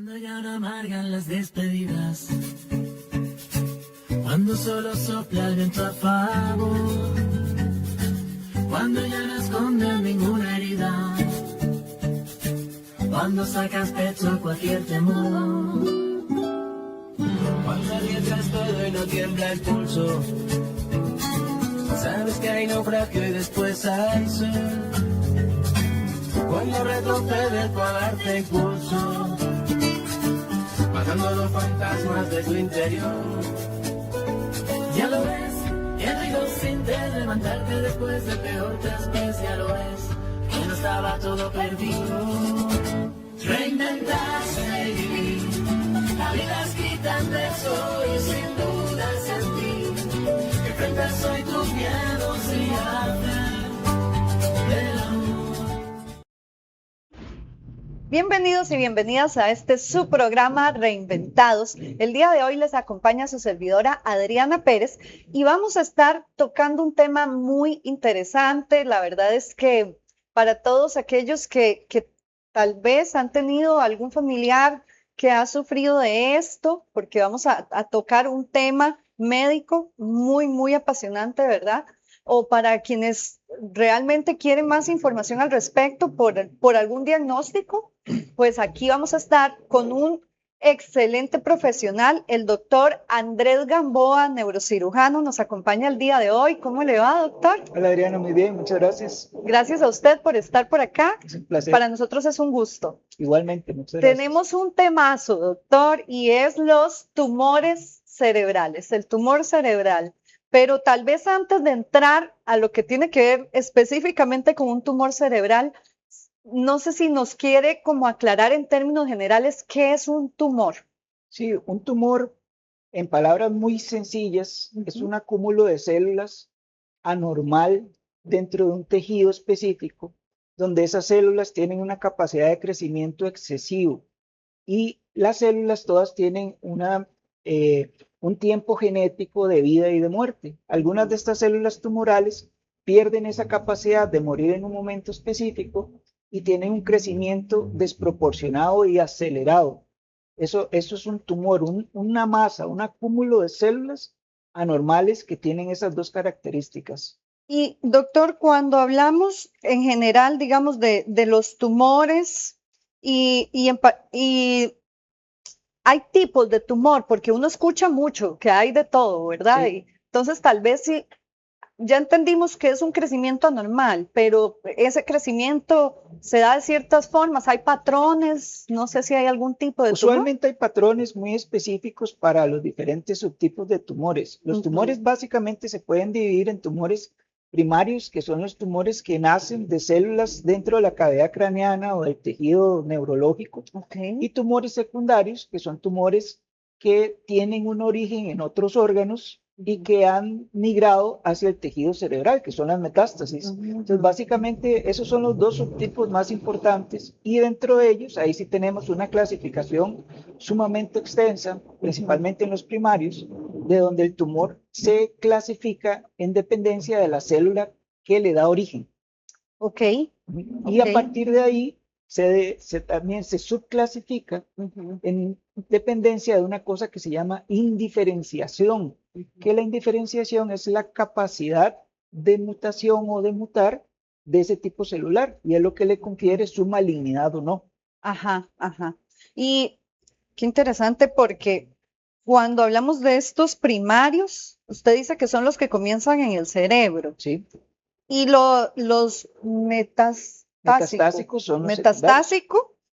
Cuando ya no amargan las despedidas, cuando solo sopla el viento a favor, cuando ya no escondes ninguna herida, cuando sacas pecho a cualquier temor, cuando arriesgas todo y no tiembla el pulso, sabes que hay naufragio y después hay sol, cuando retrocedes para darte impulso, bajando los fantasmas de tu interior. Ya lo ves, el río sin de levantarte después del peor traspiés. Ya lo ves, que no estaba todo perdido. Reinventarse y vivir, la vida escrita en verso y sin duda sentir que enfrentas hoy tus miedos y hacer del amor. Bienvenidos y bienvenidas a su programa Reinventados. El día de hoy les acompaña su servidora Adriana Pérez y vamos a estar tocando un tema muy interesante. La verdad es que para todos aquellos que tal vez han tenido algún familiar que ha sufrido de esto, porque vamos a tocar un tema médico muy apasionante, ¿verdad? O para quienes realmente quieren más información al respecto por algún diagnóstico, pues aquí vamos a estar con un excelente profesional, el doctor Andrés Gamboa, neurocirujano, nos acompaña el día de hoy. ¿Cómo le va, doctor? Hola Adriana, muy bien, muchas gracias. Gracias a usted por estar por acá. Es un placer. Para nosotros es un gusto. Igualmente, muchas gracias. Tenemos un temazo, doctor, y es los tumores cerebrales, el tumor cerebral. Pero tal vez antes de entrar a lo que tiene que ver específicamente con un tumor cerebral, no sé si nos quiere como aclarar en términos generales qué es un tumor. Sí, un tumor, en palabras muy sencillas, es un acúmulo de células anormal dentro de un tejido específico, donde esas células tienen una capacidad de crecimiento excesivo y las células todas tienen un tiempo genético de vida y de muerte. Algunas de estas células tumorales pierden esa capacidad de morir en un momento específico y tienen un crecimiento desproporcionado y acelerado. Eso es un tumor, una masa, un acúmulo de células anormales que tienen esas dos características. Y doctor, cuando hablamos en general, digamos, de los tumores y hay tipos de tumor, porque uno escucha mucho que hay de todo, ¿verdad? Sí. Y entonces tal vez sí, ya entendimos que es un crecimiento anormal, pero ese crecimiento se da de ciertas formas, hay patrones, no sé si hay algún tipo de tumor. Usualmente hay patrones muy específicos para los diferentes subtipos de tumores. Los tumores básicamente se pueden dividir en tumores primarios, que son los tumores que nacen de células dentro de la cavidad craneana o del tejido neurológico, y tumores secundarios, que son tumores que tienen un origen en otros órganos y que han migrado hacia el tejido cerebral, que son las metástasis. Entonces, básicamente, esos son los dos subtipos más importantes, y dentro de ellos, ahí sí tenemos una clasificación sumamente extensa, principalmente en los primarios, de donde el tumor se clasifica en dependencia de la célula que le da origen. Y a partir de ahí, también se subclasifica en dependencia de una cosa que se llama indiferenciación, que la indiferenciación es la capacidad de mutación o de mutar de ese tipo celular, y es lo que le confiere su malignidad o no. Y qué interesante, porque cuando hablamos de estos primarios, usted dice que son los que comienzan en el cerebro. Sí. Y los metastásicos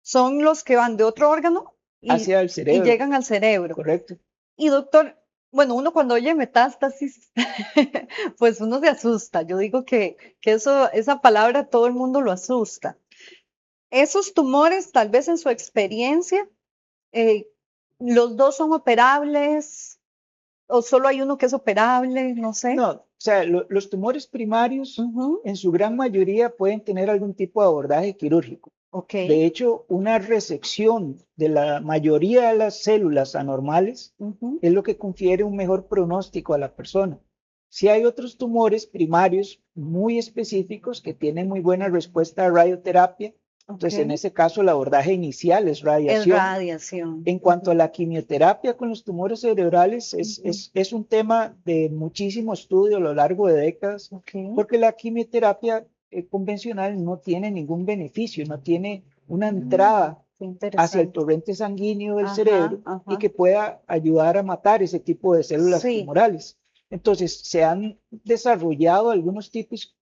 son los que van de otro órgano hacia el cerebro. Y llegan al cerebro. Correcto. Y doctor, bueno, uno cuando oye metástasis, pues uno se asusta. Yo digo que esa palabra todo el mundo lo asusta. Esos tumores, tal vez en su experiencia, los dos son operables, o solo hay uno que es operable, no sé. No, o sea, los tumores primarios en su gran mayoría pueden tener algún tipo de abordaje quirúrgico. De hecho, una resección de la mayoría de las células anormales es lo que confiere un mejor pronóstico a la persona. Sí hay otros tumores primarios muy específicos que tienen muy buena respuesta a radioterapia Entonces, Ok. en ese caso, el abordaje inicial es Es radiación. radiación. En cuanto a la quimioterapia con los tumores cerebrales, es un tema de muchísimo estudio a lo largo de décadas, Ok. porque la quimioterapia convencional no tiene ningún beneficio, no tiene una entrada Qué hacia el interesante. torrente sanguíneo del Ajá, cerebro y ajá. que pueda ayudar a matar ese tipo de células Sí. tumorales. Entonces, se han desarrollado algunos tipos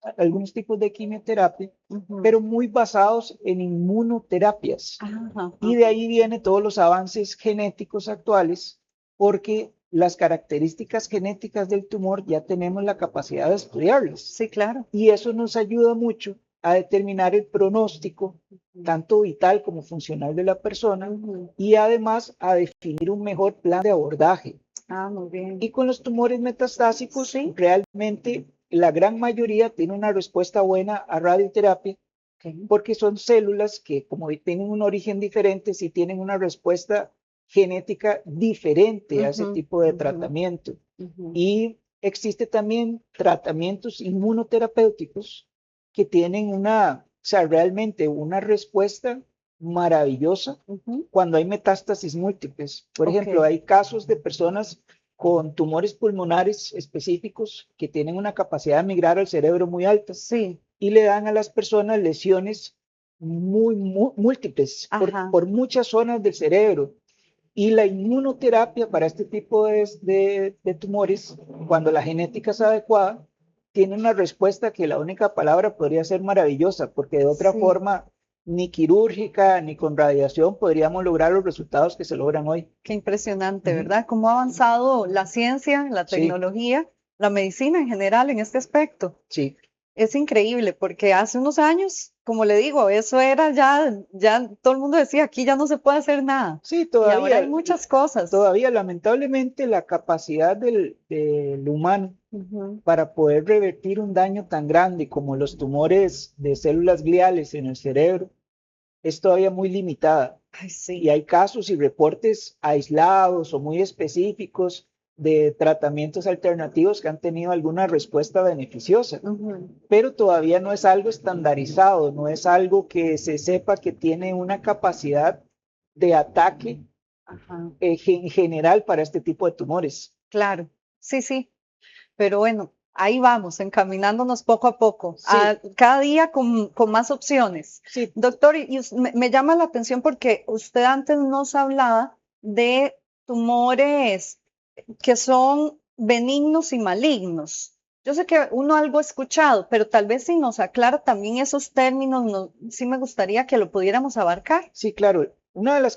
de quimioterapia, Ujú. pero muy basados en inmunoterapias. Ajá, Y de ajá. ahí vienen todos los avances genéticos actuales, porque las características genéticas del tumor ya tenemos la capacidad de estudiarlas. Sí, claro. Y eso nos ayuda mucho a determinar el pronóstico, tanto vital como funcional de la persona, Ujú. y además a definir un mejor plan de abordaje. Ah, muy bien. Y con los tumores metastásicos, Sí. realmente la gran mayoría tiene una respuesta buena a radioterapia, Ok. porque son células que, como tienen un origen diferente, sí tienen una respuesta genética diferente a ese Ujú, tipo de ujú, tratamiento. ujú. Y existe también tratamientos inmunoterapéuticos que tienen realmente una respuesta maravillosa Ujú. cuando hay metástasis múltiples. Por Ok. ejemplo, hay casos de personas con tumores pulmonares específicos que tienen una capacidad de migrar al cerebro muy alta Sí. y le dan a las personas lesiones muy múltiples Ajá. por muchas zonas del cerebro. Y la inmunoterapia para este tipo de tumores, cuando la genética es adecuada, tiene una respuesta que la única palabra podría ser maravillosa, porque de otra Sí. forma, ni quirúrgica ni con radiación podríamos lograr los resultados que se logran hoy. Qué impresionante, Ujú. ¿verdad? Cómo ha avanzado la ciencia, la Sí, tecnología, la medicina en general en este aspecto. sí, Es increíble porque hace unos años, como le digo, eso era ya todo el mundo decía, aquí ya no se puede hacer nada. sí, Y ahora hay muchas cosas. todavía lamentablemente la capacidad del humano Ujú. para poder revertir un daño tan grande como los tumores de células gliales en el cerebro es todavía muy limitada. Ay, Y sí. hay casos y reportes aislados o muy específicos de tratamientos alternativos que han tenido alguna respuesta beneficiosa, Ujú. pero todavía no es algo estandarizado, no es algo que se sepa que tiene una capacidad de ataque Ajá. en general para este tipo de tumores. Claro. Sí, sí. Pero bueno, ahí vamos, encaminándonos poco a poco, Sí, cada día con más opciones. sí, Doctor, me llama la atención porque usted antes nos hablaba de tumores que son benignos y malignos. Yo sé que uno algo ha escuchado, pero tal vez si nos aclara también esos términos, sí me gustaría que lo pudiéramos abarcar. sí, claro. Una de las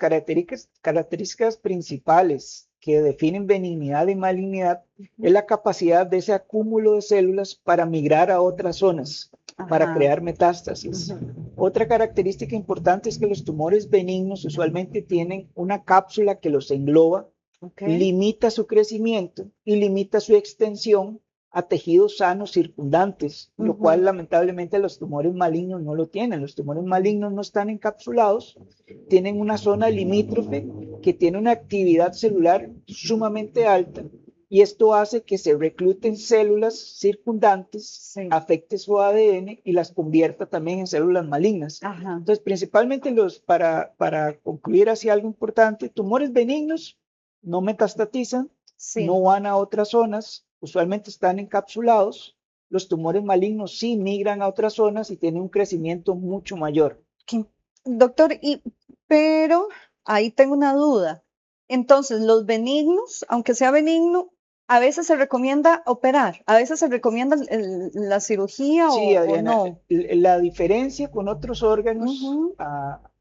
características principales que definen benignidad y malignidad es la capacidad de ese acúmulo de células para migrar a otras zonas, para Ajá. crear metástasis. Ujú. Otra característica importante es que los tumores benignos usualmente tienen una cápsula que los engloba, Ok. limita su crecimiento y limita su extensión a tejidos sanos circundantes, lo cual Ujú. lamentablemente los tumores malignos no lo tienen. Los tumores malignos no están encapsulados, tienen una zona limítrofe que tiene una actividad celular sumamente alta y esto hace que se recluten células circundantes, Sí. afecte su ADN y las convierta también en células malignas. Ajá. Entonces, principalmente para concluir así algo importante, tumores benignos no metastatizan, Sí. no van a otras zonas, usualmente están encapsulados. Los tumores malignos sí migran a otras zonas y tienen un crecimiento mucho mayor. ¿Qué- Doctor, pero ahí tengo una duda. Entonces, los benignos, aunque sea benigno, a veces se recomienda operar, a veces se recomienda la cirugía Sí, o Adriana, no. la diferencia con otros órganos Ujú.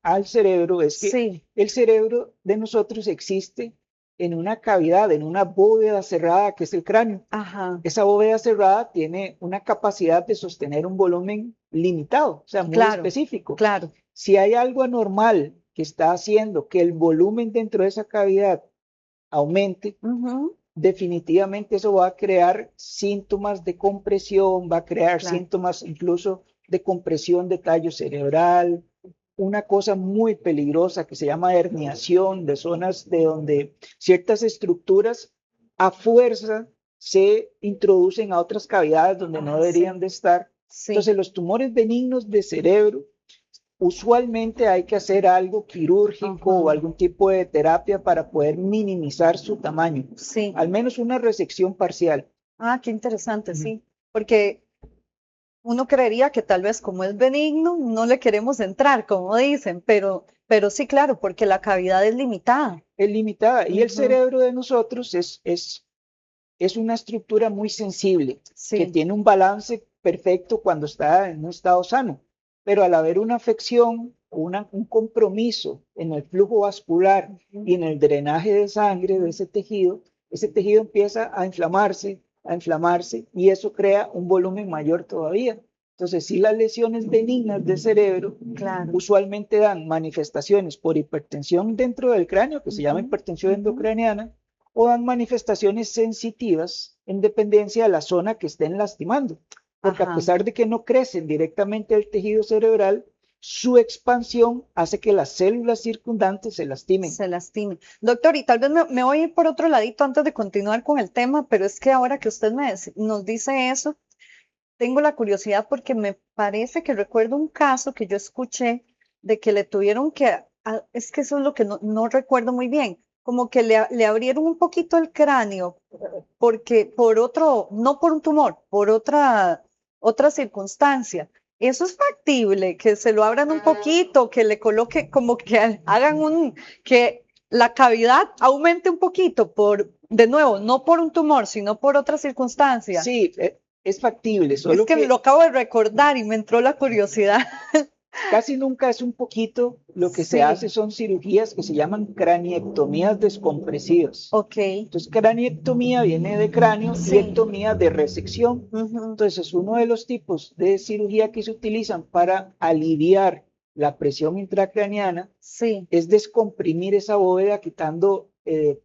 al cerebro es que Sí, el cerebro de nosotros existe en una cavidad, en una bóveda cerrada que es el cráneo. ajá, Esa bóveda cerrada tiene una capacidad de sostener un volumen limitado, o sea, muy claro, específico. claro. Si hay algo anormal que está haciendo que el volumen dentro de esa cavidad aumente, Ujú. definitivamente eso va a crear síntomas de compresión, va a crear Claro. síntomas incluso de compresión de tallo cerebral, una cosa muy peligrosa que se llama herniación de zonas de donde ciertas estructuras a fuerza se introducen a otras cavidades donde no Ah, deberían sí, de estar. sí. Entonces los tumores benignos de cerebro usualmente hay que hacer algo quirúrgico o algún tipo de terapia para poder minimizar su tamaño, Sí. al menos una resección parcial. Ah, qué interesante, sí. Porque uno creería que tal vez como es benigno, no le queremos entrar, como dicen, pero sí, claro, porque la cavidad es limitada. Es limitada y el Ujú. cerebro de nosotros es una estructura muy sensible que Sí, tiene un balance perfecto cuando está en un estado sano, pero al haber una afección o un compromiso en el flujo vascular y en el drenaje de sangre de ese tejido empieza a inflamarse y eso crea un volumen mayor todavía. Entonces, si las lesiones benignas del cerebro claro. usualmente dan manifestaciones por hipertensión dentro del cráneo, que se llama Ujú, hipertensión ujú. endocraniana, o dan manifestaciones sensitivas en dependencia de la zona que estén lastimando. Porque a Ajá, pesar de que no crecen directamente el tejido cerebral, su expansión hace que las células circundantes se lastimen. se lastime. Doctor, y tal vez me voy a ir por otro ladito antes de continuar con el tema, pero es que ahora que usted nos dice eso, tengo la curiosidad porque me parece que recuerdo un caso que yo escuché de que le tuvieron es que eso es lo que no recuerdo muy bien, como que le abrieron un poquito el cráneo porque por otro, no por un tumor, por otra circunstancia. Eso es factible, que se lo abran un poquito, que le coloque, como que hagan que la cavidad aumente un poquito de nuevo, no por un tumor, sino por otra circunstancia. Sí, es factible, Es solo que lo que acabo de recordar y me entró la curiosidad. casi nunca es un poquito. Lo que se Sí, hace son cirugías que se llaman craniectomías descompresivas. ok, Entonces, craniectomía viene de cráneo y sí, ectomía de resección. ujú, Entonces, uno de los tipos de cirugía que se utilizan para aliviar la presión intracraniana sí, es descomprimir esa bóveda quitando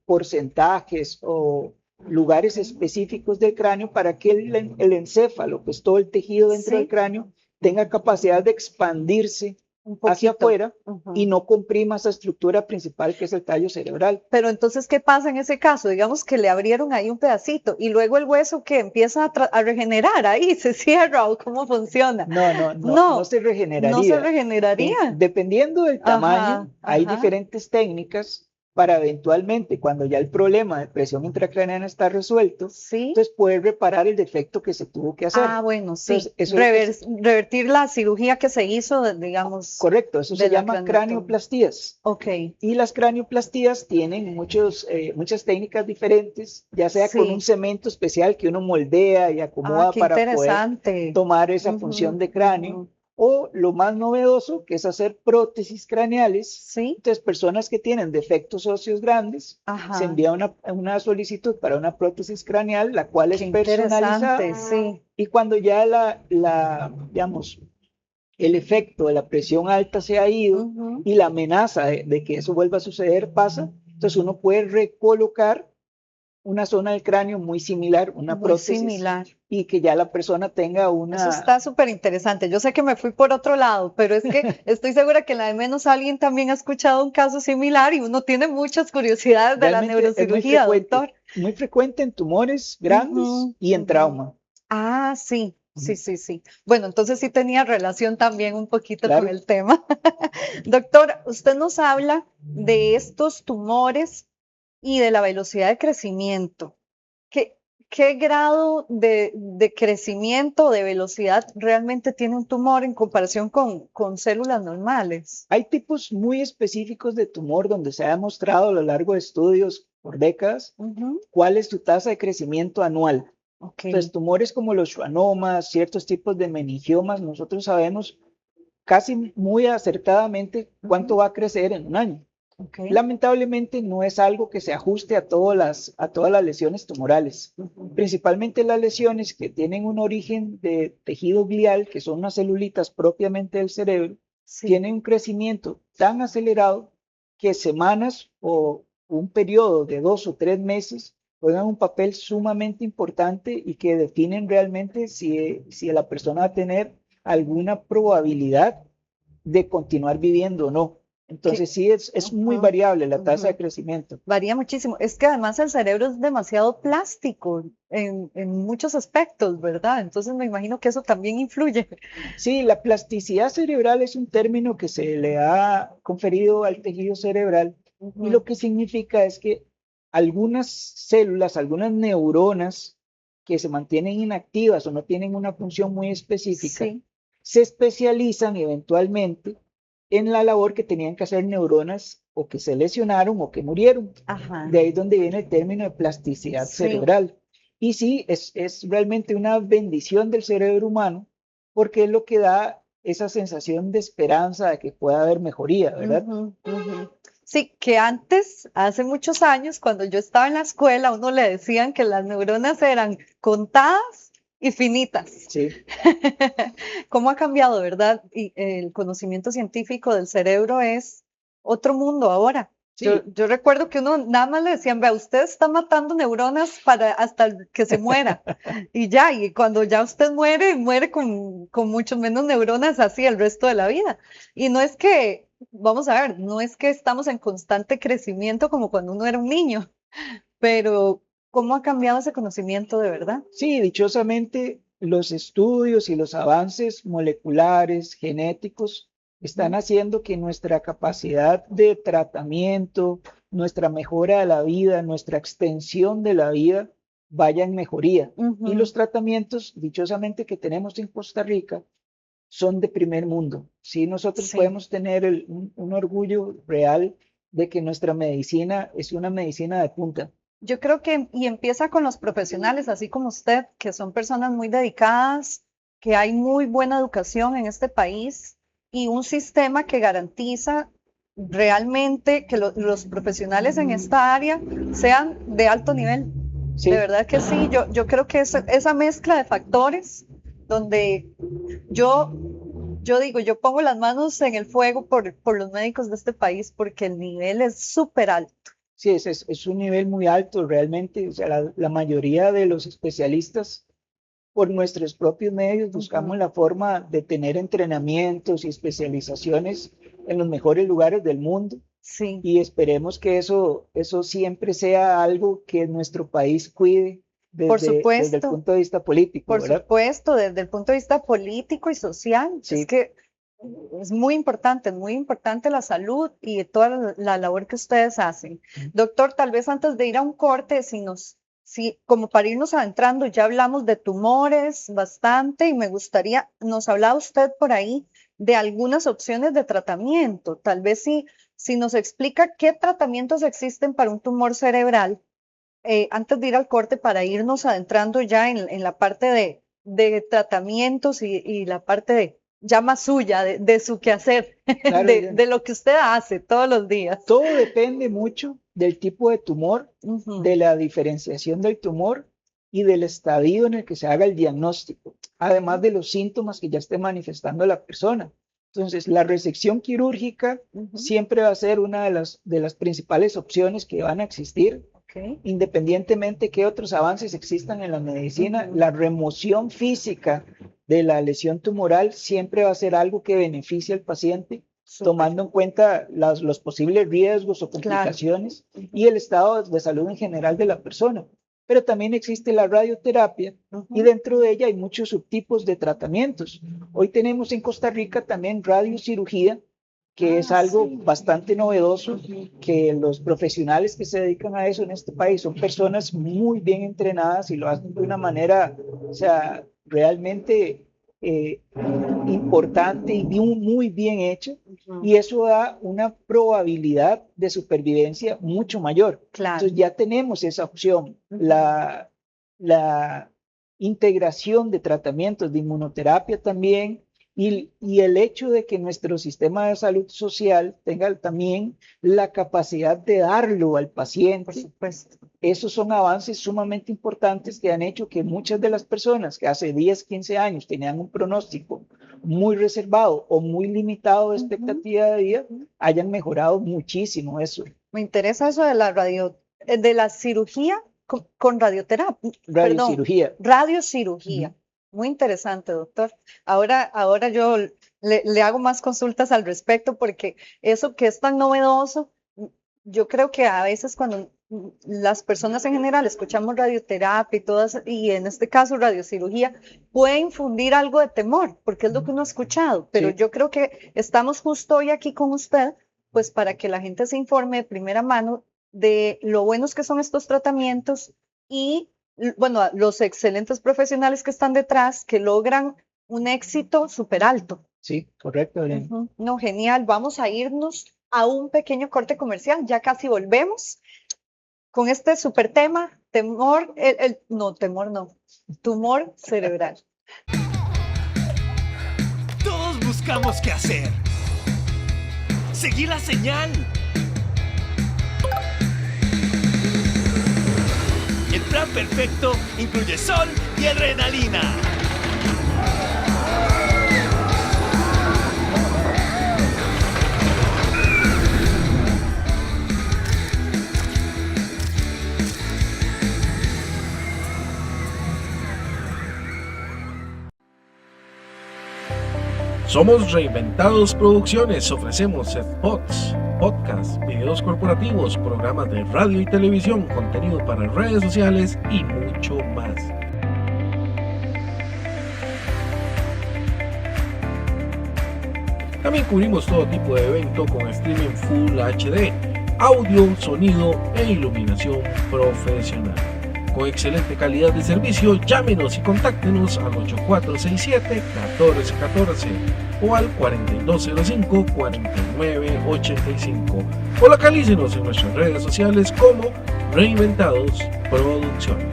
porcentajes o lugares específicos del cráneo para que el encéfalo, pues todo el tejido dentro del sí, cráneo, tenga capacidad de expandirse un hacia poquito. afuera y Ujú. no comprima esa estructura principal que es el tallo cerebral. Pero entonces, ¿qué pasa en ese caso? Digamos que le abrieron ahí un pedacito y luego el hueso que empieza a regenerar ahí, se cierra o cómo funciona. No No, se no se regeneraría. regeneraría. Dependiendo del Ajá, tamaño, hay ajá, diferentes técnicas para eventualmente, cuando ya el problema de presión intracraneana está resuelto, sí. entonces poder reparar el defecto que se tuvo que hacer. Ah, bueno, Entonces, sí. eso es Revertir la cirugía que se hizo, digamos, correcto, eso se de la llama craniotomía. cranioplastías. Ok, Y las cranioplastías tienen muchas técnicas diferentes, ya sea con un sí. cemento especial que uno moldea y Ah, acomoda qué para poder interesante. tomar esa función Ujú, de cráneo, ujú. o lo más novedoso, que es hacer prótesis craneales. Sí, Entonces, personas que tienen defectos óseos grandes, se ajá. envía una solicitud para una prótesis craneal, la cual Qué es personalizada, interesante, sí. y cuando ya digamos, el efecto de la presión alta se ha ido Ujú. y la amenaza de que eso vuelva a suceder pasa, entonces uno puede recolocar una zona del cráneo muy similar, una Muy prótesis, similar. y que ya la persona tenga Eso una... está súper interesante. Yo sé que me fui por otro lado, pero es que estoy segura que la de menos alguien también ha escuchado un caso similar y uno tiene muchas curiosidades de la Realmente es neurocirugía, doctor. muy frecuente en tumores grandes Ujú, y en ujú. trauma. Ah, sí, sí, Ujú. sí, sí. Bueno, entonces sí tenía relación también un poquito con Claro, el tema. Doctor, usted nos habla de estos tumores y de la velocidad de crecimiento. ¿Qué, qué grado de crecimiento, de velocidad realmente tiene un tumor en comparación con células normales? hay tipos muy específicos de tumor donde se ha demostrado a lo largo de estudios por décadas Ujú, cuál es su tasa de crecimiento anual. ok, Entonces, tumores como los schwannomas, ciertos tipos de meningiomas, nosotros sabemos casi muy acertadamente cuánto ujú, va a crecer en un año. ok, Lamentablemente no es algo que se ajuste a todas las lesiones tumorales, ujú, principalmente las lesiones que tienen un origen de tejido glial, que son unas celulitas propiamente del cerebro, sí, tienen un crecimiento tan acelerado que semanas o un periodo de 2 o 3 meses juegan un papel sumamente importante y que definen realmente si la persona va a tener alguna probabilidad de continuar viviendo o no. Entonces sí es muy Ujú, variable la tasa de ujú. crecimiento. Varía muchísimo. Es que además el cerebro es demasiado plástico en muchos aspectos, ¿verdad? Entonces me imagino que eso también influye. Sí, la plasticidad cerebral es un término que se le ha conferido al tejido cerebral y lo Ujú. que significa es que algunas células, algunas neuronas que se mantienen inactivas o no tienen una función muy específica, Sí, se especializan eventualmente en la labor que tenían que hacer neuronas o que se lesionaron o que murieron. ajá, De ahí es donde viene el término de plasticidad sí. cerebral. Y sí, es realmente una bendición del cerebro humano porque es lo que da esa sensación de esperanza de que pueda haber mejoría, ¿verdad? Ujú, ujú. Sí, que antes, hace muchos años, cuando yo estaba en la escuela, a uno le decían que las neuronas eran contadas y finitas. Sí, ¿Cómo ha cambiado, verdad? Y el conocimiento científico del cerebro es otro mundo ahora. sí, Yo recuerdo que uno nada más le decían, vea, usted está matando neuronas para hasta que se muera. Y ya, y cuando ya usted muere, muere con mucho menos neuronas así el resto de la vida. Y no es que, vamos a ver, no es que estamos en constante crecimiento como cuando uno era un niño, pero ¿cómo ha cambiado ese conocimiento de verdad? sí, dichosamente los estudios y los avances moleculares, genéticos, están Ujú, haciendo que nuestra capacidad de tratamiento, nuestra mejora de la vida, nuestra extensión de la vida vaya en mejoría. Y ujú, los tratamientos, dichosamente, que tenemos en Costa Rica son de primer mundo. Sí, nosotros sí. podemos tener un orgullo real de que nuestra medicina es una medicina de punta. Yo creo que, y empieza con los profesionales, así como usted, que son personas muy dedicadas, que hay muy buena educación en este país y un sistema que garantiza realmente que los profesionales en esta área sean de alto nivel. De Sí, verdad que sí, yo creo que esa mezcla de factores donde yo, yo digo, yo pongo las manos en el fuego por los médicos de este país porque el nivel es súper alto. sí, es un nivel muy alto realmente. O sea, la mayoría de los especialistas, por nuestros propios medios, buscamos Ujú, la forma de tener entrenamientos y especializaciones en los mejores lugares del mundo sí. y esperemos que eso siempre sea algo que nuestro país cuide desde el punto de vista político, Por ¿verdad? supuesto, desde el punto de vista político y social, es Sí, que es muy importante la salud y toda la labor que ustedes hacen. Doctor, tal vez antes de ir a un corte, si, como para irnos adentrando, ya hablamos de tumores bastante y me gustaría, nos hablaba usted por ahí de algunas opciones de tratamiento. Tal vez si nos explica qué tratamientos existen para un tumor cerebral antes de ir al corte para irnos adentrando ya en la parte de tratamientos y la parte de ya más suya, de su quehacer, claro, de lo que usted hace todos los días. todo depende mucho del tipo de tumor, de Ujú, la diferenciación del tumor y del estadio en el que se haga el diagnóstico, además de los síntomas que ya esté manifestando la persona. Entonces, la resección quirúrgica ujú, siempre va a ser una de las principales opciones que van a existir, ok, independientemente que otros avances existan en la medicina. ujú, La remoción física de la lesión tumoral siempre va a ser algo que beneficia al paciente, súper, tomando en cuenta los posibles riesgos o claro. complicaciones y Ujú, el estado de salud en general de la persona. Pero también existe la radioterapia y ujú. dentro de ella hay muchos subtipos de tratamientos. Hoy tenemos en Costa Rica también radiocirugía, que es Ah, algo sí. bastante novedoso, que los profesionales que se dedican a eso en este país son personas muy bien entrenadas y lo hacen de una manera, o sea, realmente eh, importante y muy bien hecha, Ujú, y eso da una probabilidad de supervivencia mucho mayor. claro. Entonces ya tenemos esa opción, Ujú, la integración de tratamientos de inmunoterapia también, y el hecho de que nuestro sistema de salud social tenga también la capacidad de darlo al por paciente. supuesto. Esos son avances sumamente importantes que han hecho que muchas de las personas que hace 10, 15 años tenían un pronóstico muy reservado o muy limitado de Ujú, expectativa de vida, ujú. hayan mejorado muchísimo eso. Me interesa eso de la de la cirugía con radioterapia, perdón, Radiocirugía. Uh radiocirugía. -huh. Muy interesante, doctor. Ahora yo le hago más consultas al respecto porque eso que es tan novedoso, yo creo que a veces cuando las personas en general escuchamos radioterapia y todas, y en este caso radiocirugía, puede infundir algo de temor, porque es lo que uno ha escuchado, pero Sí. yo creo que estamos justo hoy aquí con usted, pues para que la gente se informe de primera mano de lo buenos que son estos tratamientos y, bueno, los excelentes profesionales que están detrás, que logran un éxito súper alto. Sí, correcto, Adriana. Ujú. No, genial. Vamos a irnos a un pequeño corte comercial. Ya casi volvemos con este súper tema, temor, no, temor no, tumor cerebral. Todos buscamos qué hacer. Seguir la señal. El plan perfecto incluye sol y adrenalina. Somos Reinventados Producciones, ofrecemos spots, podcasts, videos corporativos, programas de radio y televisión, contenido para redes sociales y mucho más. También cubrimos todo tipo de evento con streaming Full HD, audio, sonido e iluminación profesional. Con excelente calidad de servicio, llámenos y contáctenos al 8467-1414 o al 4205-4985 o localícenos en nuestras redes sociales como Reinventados Producciones.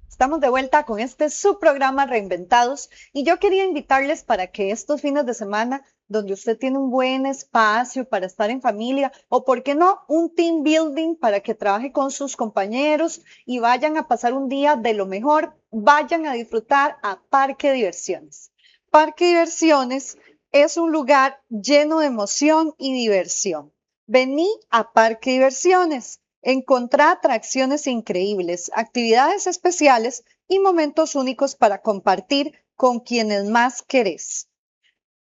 Estamos de vuelta con este subprograma Reinventados y yo quería invitarles para que estos fines de semana, donde usted tiene un buen espacio para estar en familia o, por qué no, un team building para que trabaje con sus compañeros y vayan a pasar un día de lo mejor, vayan a disfrutar a Parque Diversiones. Parque Diversiones es un lugar lleno de emoción y diversión. Vení a Parque Diversiones. Encontrá atracciones increíbles, actividades especiales y momentos únicos para compartir con quienes más querés.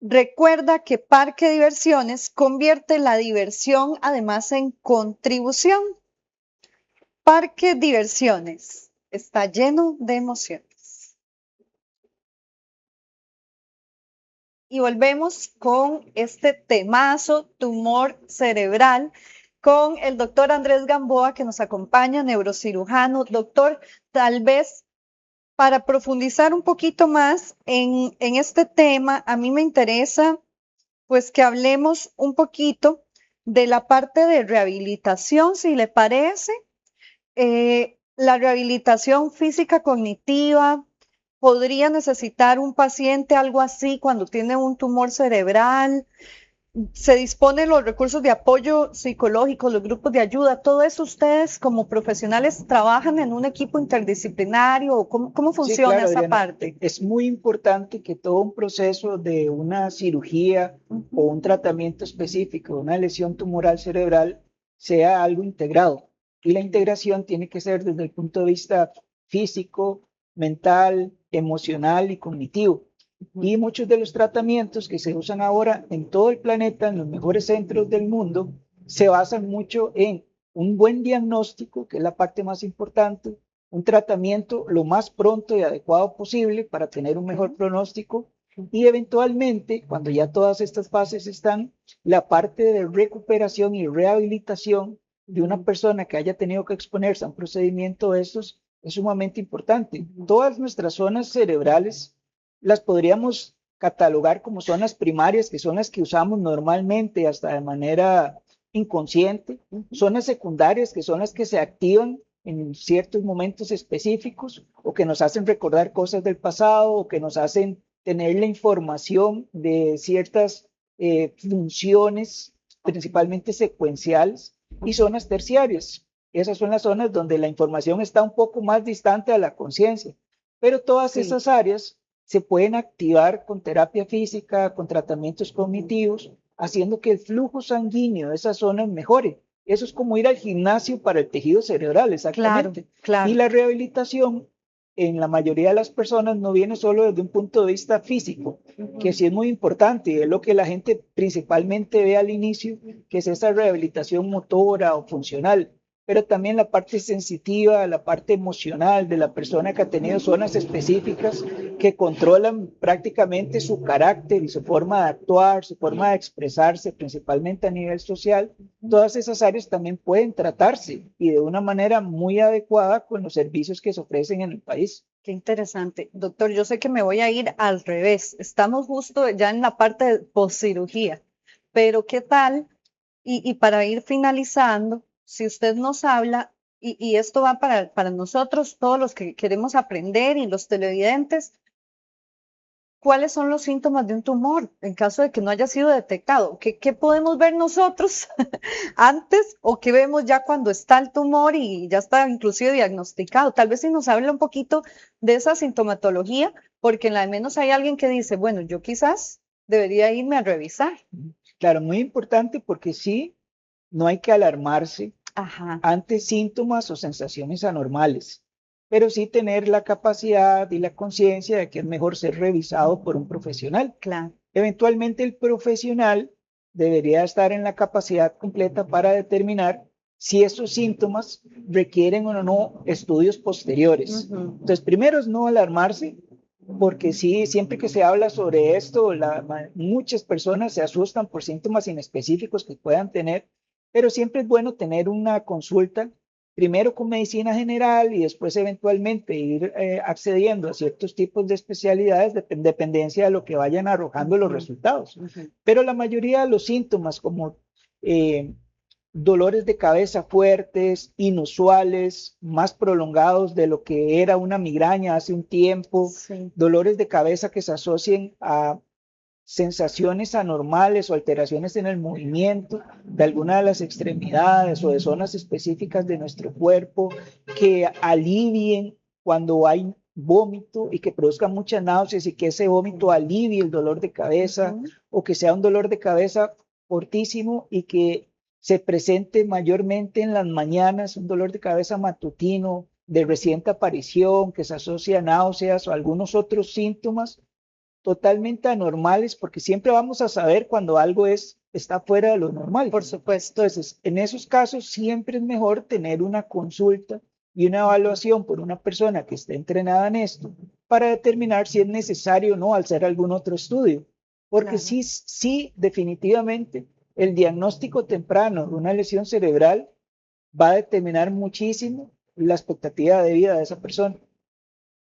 Recuerda que Parque Diversiones convierte la diversión además en contribución. Parque Diversiones está lleno de emociones. Y volvemos con este temazo, tumor cerebral, con el doctor Andrés Gamboa, que nos acompaña, neurocirujano. Doctor, tal vez para profundizar un poquito más en este tema, a mí me interesa pues que hablemos un poquito de la parte de rehabilitación, si le parece. La rehabilitación física cognitiva, ¿podría necesitar un paciente algo así cuando tiene un tumor cerebral? Se disponen los recursos de apoyo psicológico, los grupos de ayuda, todo eso ustedes como profesionales trabajan en un equipo interdisciplinario, ¿cómo funciona claro, esa Adriana. parte? Es muy importante que todo un proceso de una cirugía o un tratamiento específico, una lesión tumoral cerebral, sea algo integrado. Y la integración tiene que ser desde el punto de vista físico, mental, emocional y cognitivo. Y muchos de los tratamientos que se usan ahora en todo el planeta, en los mejores centros del mundo, se basan mucho en un buen diagnóstico, que es la parte más importante, un tratamiento lo más pronto y adecuado posible para tener un mejor pronóstico y eventualmente, cuando ya todas estas fases están, la parte de recuperación y rehabilitación de una persona que haya tenido que exponerse a un procedimiento de estos es sumamente importante. Todas nuestras zonas cerebrales las podríamos catalogar como zonas primarias, que son las que usamos normalmente hasta de manera inconsciente, zonas secundarias, que son las que se activan en ciertos momentos específicos o que nos hacen recordar cosas del pasado o que nos hacen tener la información de ciertas funciones, principalmente secuenciales, y zonas terciarias. Esas son las zonas donde la información está un poco más distante a la conciencia, pero todas esas áreas se pueden activar con terapia física, con tratamientos cognitivos, haciendo que el flujo sanguíneo de esas zonas mejore. Eso es como ir al gimnasio para el tejido cerebral, exactamente. Claro. Y la rehabilitación en la mayoría de las personas no viene solo desde un punto de vista físico, que sí es muy importante y es lo que la gente principalmente ve al inicio, que es esa rehabilitación motora o funcional, pero también la parte sensitiva, la parte emocional de la persona que ha tenido zonas específicas que controlan prácticamente su carácter y su forma de actuar, su forma de expresarse, principalmente a nivel social. Todas esas áreas también pueden tratarse y de una manera muy adecuada con los servicios que se ofrecen en el país. Qué interesante. Doctor, yo sé que me voy a ir al revés. Estamos justo ya en la parte de poscirugía, pero ¿qué tal? Y para ir finalizando, si usted nos habla, y esto va para nosotros, todos los que queremos aprender y los televidentes, ¿cuáles son los síntomas de un tumor en caso de que no haya sido detectado? ¿Qué podemos ver nosotros antes o qué vemos ya cuando está el tumor y ya está inclusive diagnosticado? Tal vez si nos habla un poquito de esa sintomatología, porque en la de menos hay alguien que dice, bueno, yo quizás debería irme a revisar. Claro, muy importante porque sí, no hay que alarmarse ante síntomas o sensaciones anormales, pero sí tener la capacidad y la conciencia de que es mejor ser revisado por un profesional. Claro. Eventualmente el profesional debería estar en la capacidad completa para determinar si esos síntomas requieren o no estudios posteriores. Entonces, primero es no alarmarse, porque sí, siempre que se habla sobre esto, muchas personas se asustan por síntomas inespecíficos que puedan tener, pero siempre es bueno tener una consulta, primero con medicina general y después eventualmente ir accediendo a ciertos tipos de especialidades en dependencia de lo que vayan arrojando los resultados. Pero la mayoría de los síntomas como dolores de cabeza fuertes, inusuales, más prolongados de lo que era una migraña hace un tiempo, dolores de cabeza que se asocien a sensaciones anormales o alteraciones en el movimiento de alguna de las extremidades o de zonas específicas de nuestro cuerpo, que alivien cuando hay vómito y que produzcan muchas náuseas y que ese vómito alivie el dolor de cabeza, o que sea un dolor de cabeza fortísimo y que se presente mayormente en las mañanas, un dolor de cabeza matutino de reciente aparición que se asocia a náuseas o algunos otros síntomas totalmente anormales, porque siempre vamos a saber cuando algo está fuera de lo normal. Por supuesto. Entonces, en esos casos siempre es mejor tener una consulta y una evaluación por una persona que esté entrenada en esto para determinar si es necesario o no hacer algún otro estudio. Porque sí, definitivamente, el diagnóstico temprano de una lesión cerebral va a determinar muchísimo la expectativa de vida de esa persona.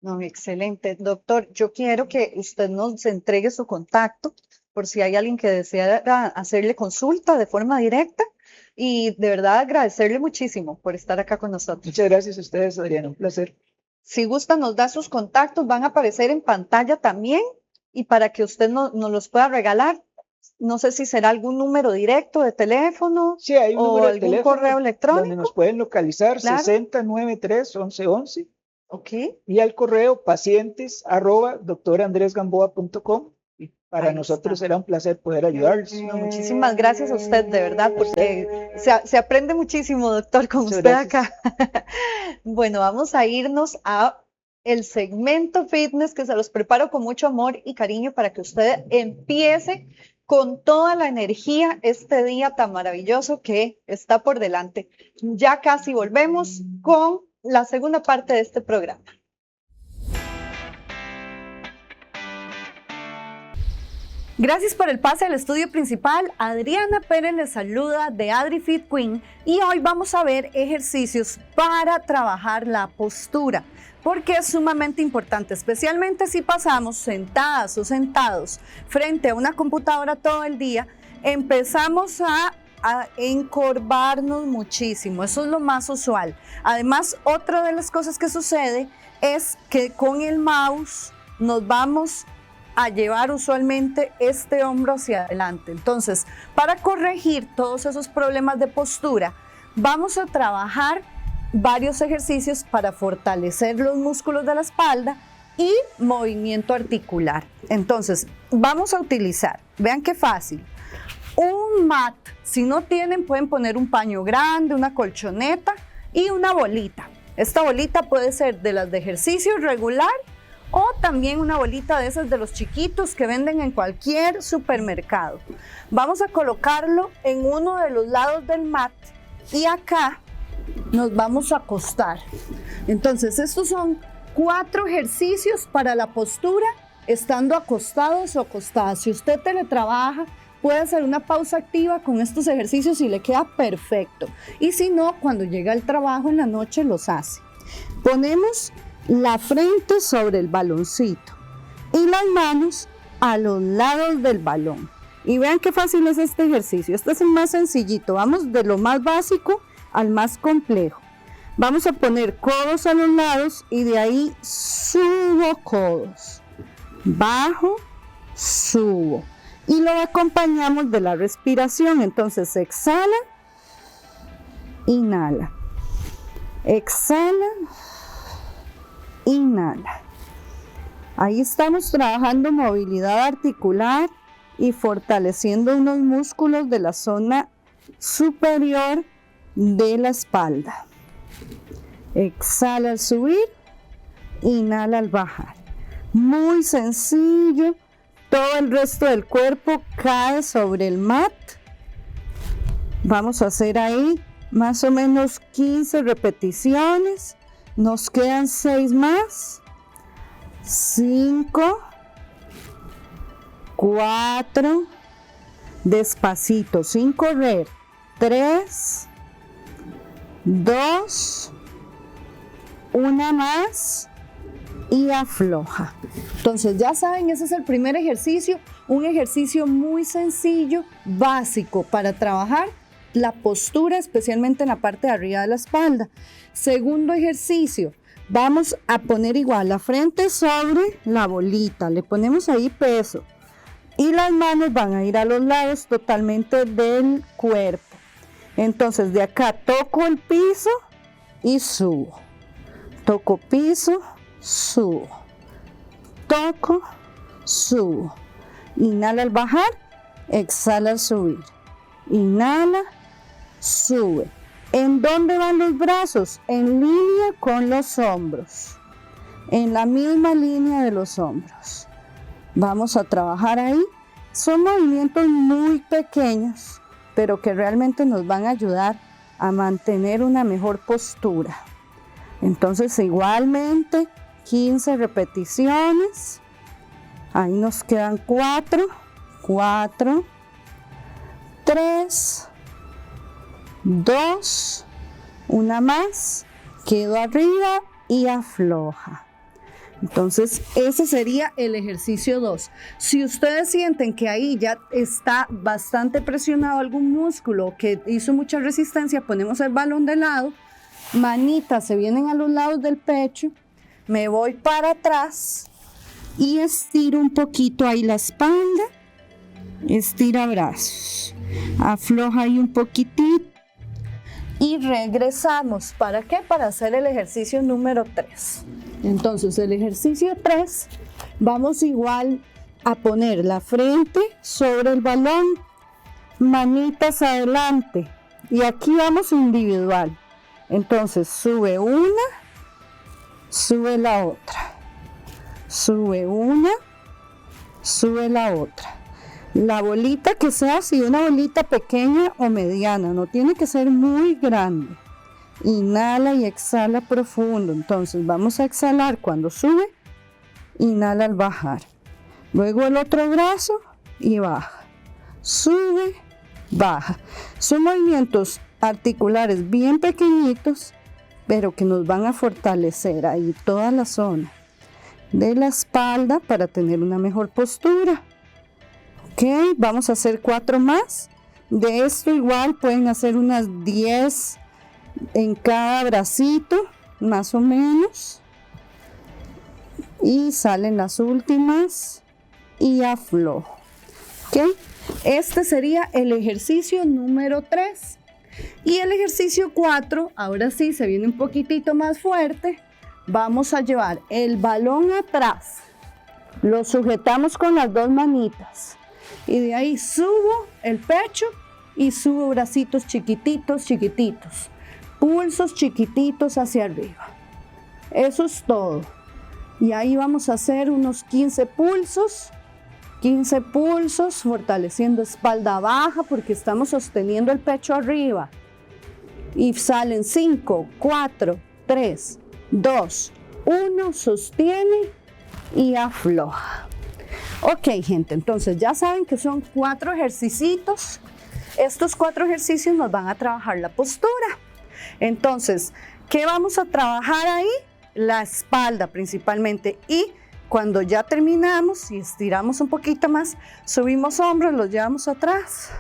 No, excelente. Doctor, yo quiero que usted nos entregue su contacto por si hay alguien que desea hacerle consulta de forma directa y de verdad agradecerle muchísimo por estar acá con nosotros. Muchas gracias a ustedes, Adriana, un placer. Si gusta, nos da sus contactos, van a aparecer en pantalla también y para que usted nos los pueda regalar. No sé si será algún número directo de teléfono, sí, hay un número de algún teléfono correo electrónico. Donde nos pueden localizar, claro. 6093-1111. Okay. Y al correo pacientes@drandresgamboa.com. Y para nosotros será un placer poder ayudarles. No, muchísimas gracias a usted, de verdad, porque se aprende muchísimo, doctor, con Muchas usted gracias. acá. Bueno, vamos a irnos a el segmento fitness que se los preparo con mucho amor y cariño para que usted empiece con toda la energía este día tan maravilloso que está por delante. Ya casi volvemos con la segunda parte de este programa. Gracias por el pase al estudio principal. Adriana Pérez les saluda de AdriFit Queen y hoy vamos a ver ejercicios para trabajar la postura, porque es sumamente importante, especialmente si pasamos sentadas o sentados frente a una computadora todo el día, empezamos a encorvarnos muchísimo, eso es lo más usual. Además, otra de las cosas que sucede es que con el mouse nos vamos a llevar usualmente este hombro hacia adelante. Entonces, para corregir todos esos problemas de postura, vamos a trabajar varios ejercicios para fortalecer los músculos de la espalda y movimiento articular. Entonces, vamos a utilizar, vean qué fácil, un mat. Si no tienen, pueden poner un paño grande, una colchoneta y una bolita. Esta bolita puede ser de las de ejercicio regular o también una bolita de esas de los chiquitos que venden en cualquier supermercado. Vamos a colocarlo en uno de los lados del mat y acá nos vamos a acostar. Entonces, estos son 4 ejercicios para la postura estando acostados o acostadas. Si usted teletrabaja, puede hacer una pausa activa con estos ejercicios y le queda perfecto. Y si no, cuando llega al trabajo en la noche los hace. Ponemos la frente sobre el baloncito y las manos a los lados del balón. Y vean qué fácil es este ejercicio. Este es el más sencillito. Vamos de lo más básico al más complejo. Vamos a poner codos a los lados y de ahí subo codos. Bajo, subo. Y lo acompañamos de la respiración. Entonces exhala, inhala. Exhala, inhala. Ahí estamos trabajando movilidad articular y fortaleciendo unos músculos de la zona superior de la espalda. Exhala al subir, inhala al bajar. Muy sencillo. Todo el resto del cuerpo cae sobre el mat. Vamos a hacer ahí más o menos 15 repeticiones. Nos quedan 6 más. 5, 4, despacito, sin correr. 3, 2, una más y afloja. Entonces ya saben, ese es el primer ejercicio, un ejercicio muy sencillo, básico para trabajar la postura, especialmente en la parte de arriba de la espalda. Segundo ejercicio, vamos a poner igual la frente sobre la bolita, le ponemos ahí peso y las manos van a ir a los lados totalmente del cuerpo. Entonces de acá toco el piso y subo, toco piso, subo, toco, subo. Inhala al bajar, exhala al subir. Inhala, sube. ¿En dónde van los brazos? En línea con los hombros. En la misma línea de los hombros. Vamos a trabajar ahí. Son movimientos muy pequeños, pero que realmente nos van a ayudar a mantener una mejor postura. Entonces, igualmente, 15 repeticiones. Ahí nos quedan 4, 4, 3, 2, una más, quedo arriba y afloja. Entonces, ese sería el ejercicio 2. Si ustedes sienten que ahí ya está bastante presionado algún músculo que hizo mucha resistencia, ponemos el balón de lado, manitas se vienen a los lados del pecho, me voy para atrás y estiro un poquito ahí la espalda, estira brazos, afloja ahí un poquitito y regresamos. ¿Para qué? Para hacer el ejercicio número 3. Entonces el ejercicio 3, vamos igual a poner la frente sobre el balón, manitas adelante y aquí vamos individual. Entonces sube una, sube la otra, sube una, sube la otra. La bolita que sea así, una bolita pequeña o mediana, no tiene que ser muy grande. Inhala y exhala profundo. Entonces vamos a exhalar cuando sube, inhala al bajar. Luego el otro brazo y baja. Sube, baja. Son movimientos articulares bien pequeñitos, pero que nos van a fortalecer ahí toda la zona de la espalda para tener una mejor postura. Ok, vamos a hacer 4 más. De esto igual pueden hacer unas 10 en cada bracito, más o menos. Y salen las últimas y aflojo. Ok, este sería el ejercicio número 3. Y el ejercicio 4, ahora sí se viene un poquitito más fuerte. Vamos a llevar el balón atrás, lo sujetamos con las 2 manitas y de ahí subo el pecho y subo bracitos chiquititos, chiquititos. pulsos chiquititos hacia arriba. Eso es todo. Y ahí vamos a hacer unos 15 pulsos, fortaleciendo espalda baja porque estamos sosteniendo el pecho arriba. Y salen 5, 4, 3, 2, 1, sostiene y afloja. Ok, gente, entonces ya saben que son 4 ejercicios. Estos 4 ejercicios nos van a trabajar la postura. Entonces, ¿qué vamos a trabajar ahí? La espalda principalmente, y cuando ya terminamos y estiramos un poquito más, subimos hombros, los llevamos atrás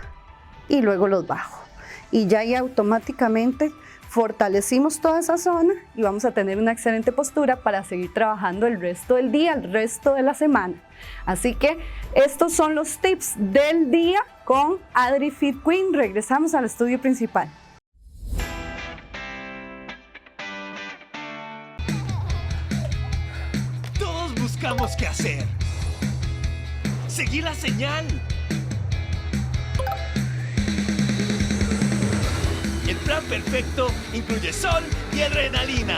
y luego los bajo. Y ya ahí automáticamente fortalecimos toda esa zona y vamos a tener una excelente postura para seguir trabajando el resto del día, el resto de la semana. Así que estos son los tips del día con Adri Fit Queen. Regresamos al estudio principal. Buscamos qué hacer. Seguir la señal. El plan perfecto incluye sol y adrenalina.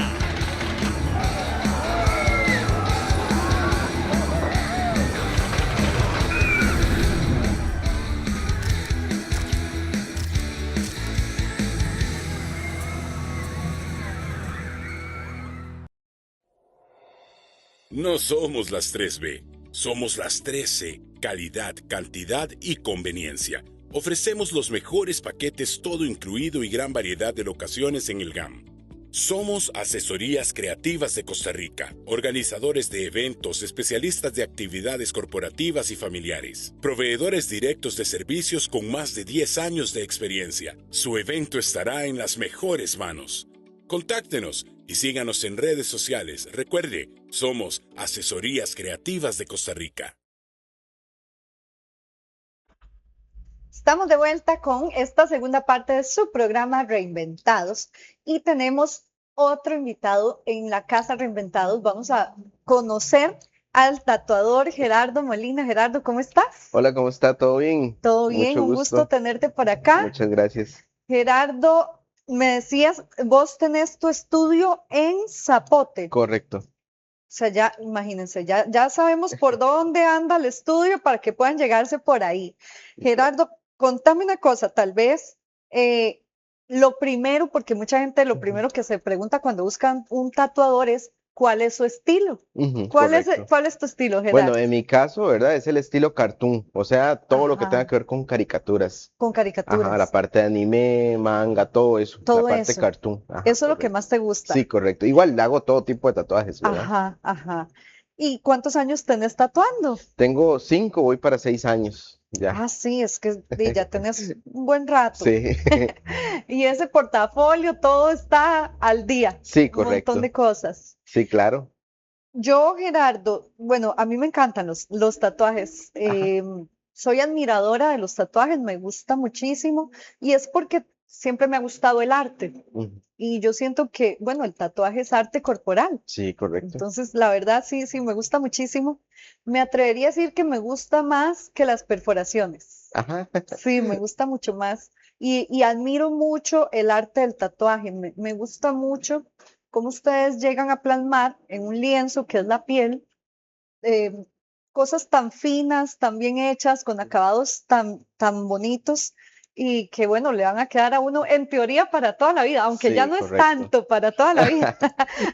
No somos las 3B, somos las 3C, calidad, cantidad y conveniencia. Ofrecemos los mejores paquetes todo incluido y gran variedad de locaciones en el GAM. Somos Asesorías Creativas de Costa Rica, organizadores de eventos, especialistas de actividades corporativas y familiares, proveedores directos de servicios con más de 10 años de experiencia. Su evento estará en las mejores manos. Contáctenos y síganos en redes sociales. Recuerde, somos Asesorías Creativas de Costa Rica. Estamos de vuelta con esta segunda parte de su programa Reinventados y tenemos otro invitado en la casa Reinventados. Vamos a conocer al tatuador Gerardo Molina. Gerardo, ¿cómo estás? Hola, ¿cómo está? ¿Todo bien? Todo bien, Mucho un gusto tenerte por acá. Muchas gracias. Gerardo, me decías, vos tenés tu estudio en Zapote. Correcto. O sea, ya, imagínense, ya sabemos por dónde anda el estudio para que puedan llegarse por ahí. Gerardo, contame una cosa, tal vez lo primero, porque mucha gente lo primero que se pregunta cuando buscan un tatuador es ¿cuál es su estilo? ¿Cuál es tu estilo, Gerardo? Bueno, en mi caso, ¿verdad? Es el estilo cartoon, o sea, todo lo que tenga que ver con caricaturas. Con caricaturas. Ajá, la parte de anime, manga, todo eso. Todo la parte eso. cartoon. Ajá, eso es lo que más te gusta. Sí, correcto. Igual hago todo tipo de tatuajes, ¿verdad? Ajá, ajá. ¿Y cuántos años tenés tatuando? Tengo 5, voy para 6 años. Ya. Ah, sí, es que ya tenés un buen rato. Sí. Y ese portafolio, todo está al día. Sí, correcto. Un montón de cosas. Sí, claro. Yo, Gerardo, bueno, a mí me encantan los tatuajes. Soy admiradora de los tatuajes, me gusta muchísimo. Y es porque siempre me ha gustado el arte. Y yo siento que, bueno, el tatuaje es arte corporal. Sí, correcto. Entonces, la verdad, sí, me gusta muchísimo. Me atrevería a decir que me gusta más que las perforaciones. Ajá. Sí, me gusta mucho más. Y admiro mucho el arte del tatuaje. Me gusta mucho cómo ustedes llegan a plasmar en un lienzo que es la piel, cosas tan finas, tan bien hechas, con acabados tan bonitos. Y que bueno, le van a quedar a uno en teoría para toda la vida, aunque Sí, ya no correcto. es tanto para toda la vida.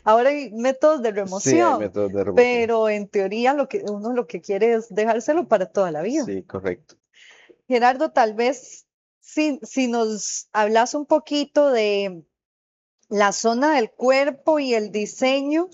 Ahora hay métodos de Sí, hay remoción, métodos de remoción. pero en teoría uno lo que quiere es dejárselo para toda la vida. Sí, correcto. Gerardo, tal vez si nos hablas un poquito de la zona del cuerpo y el diseño,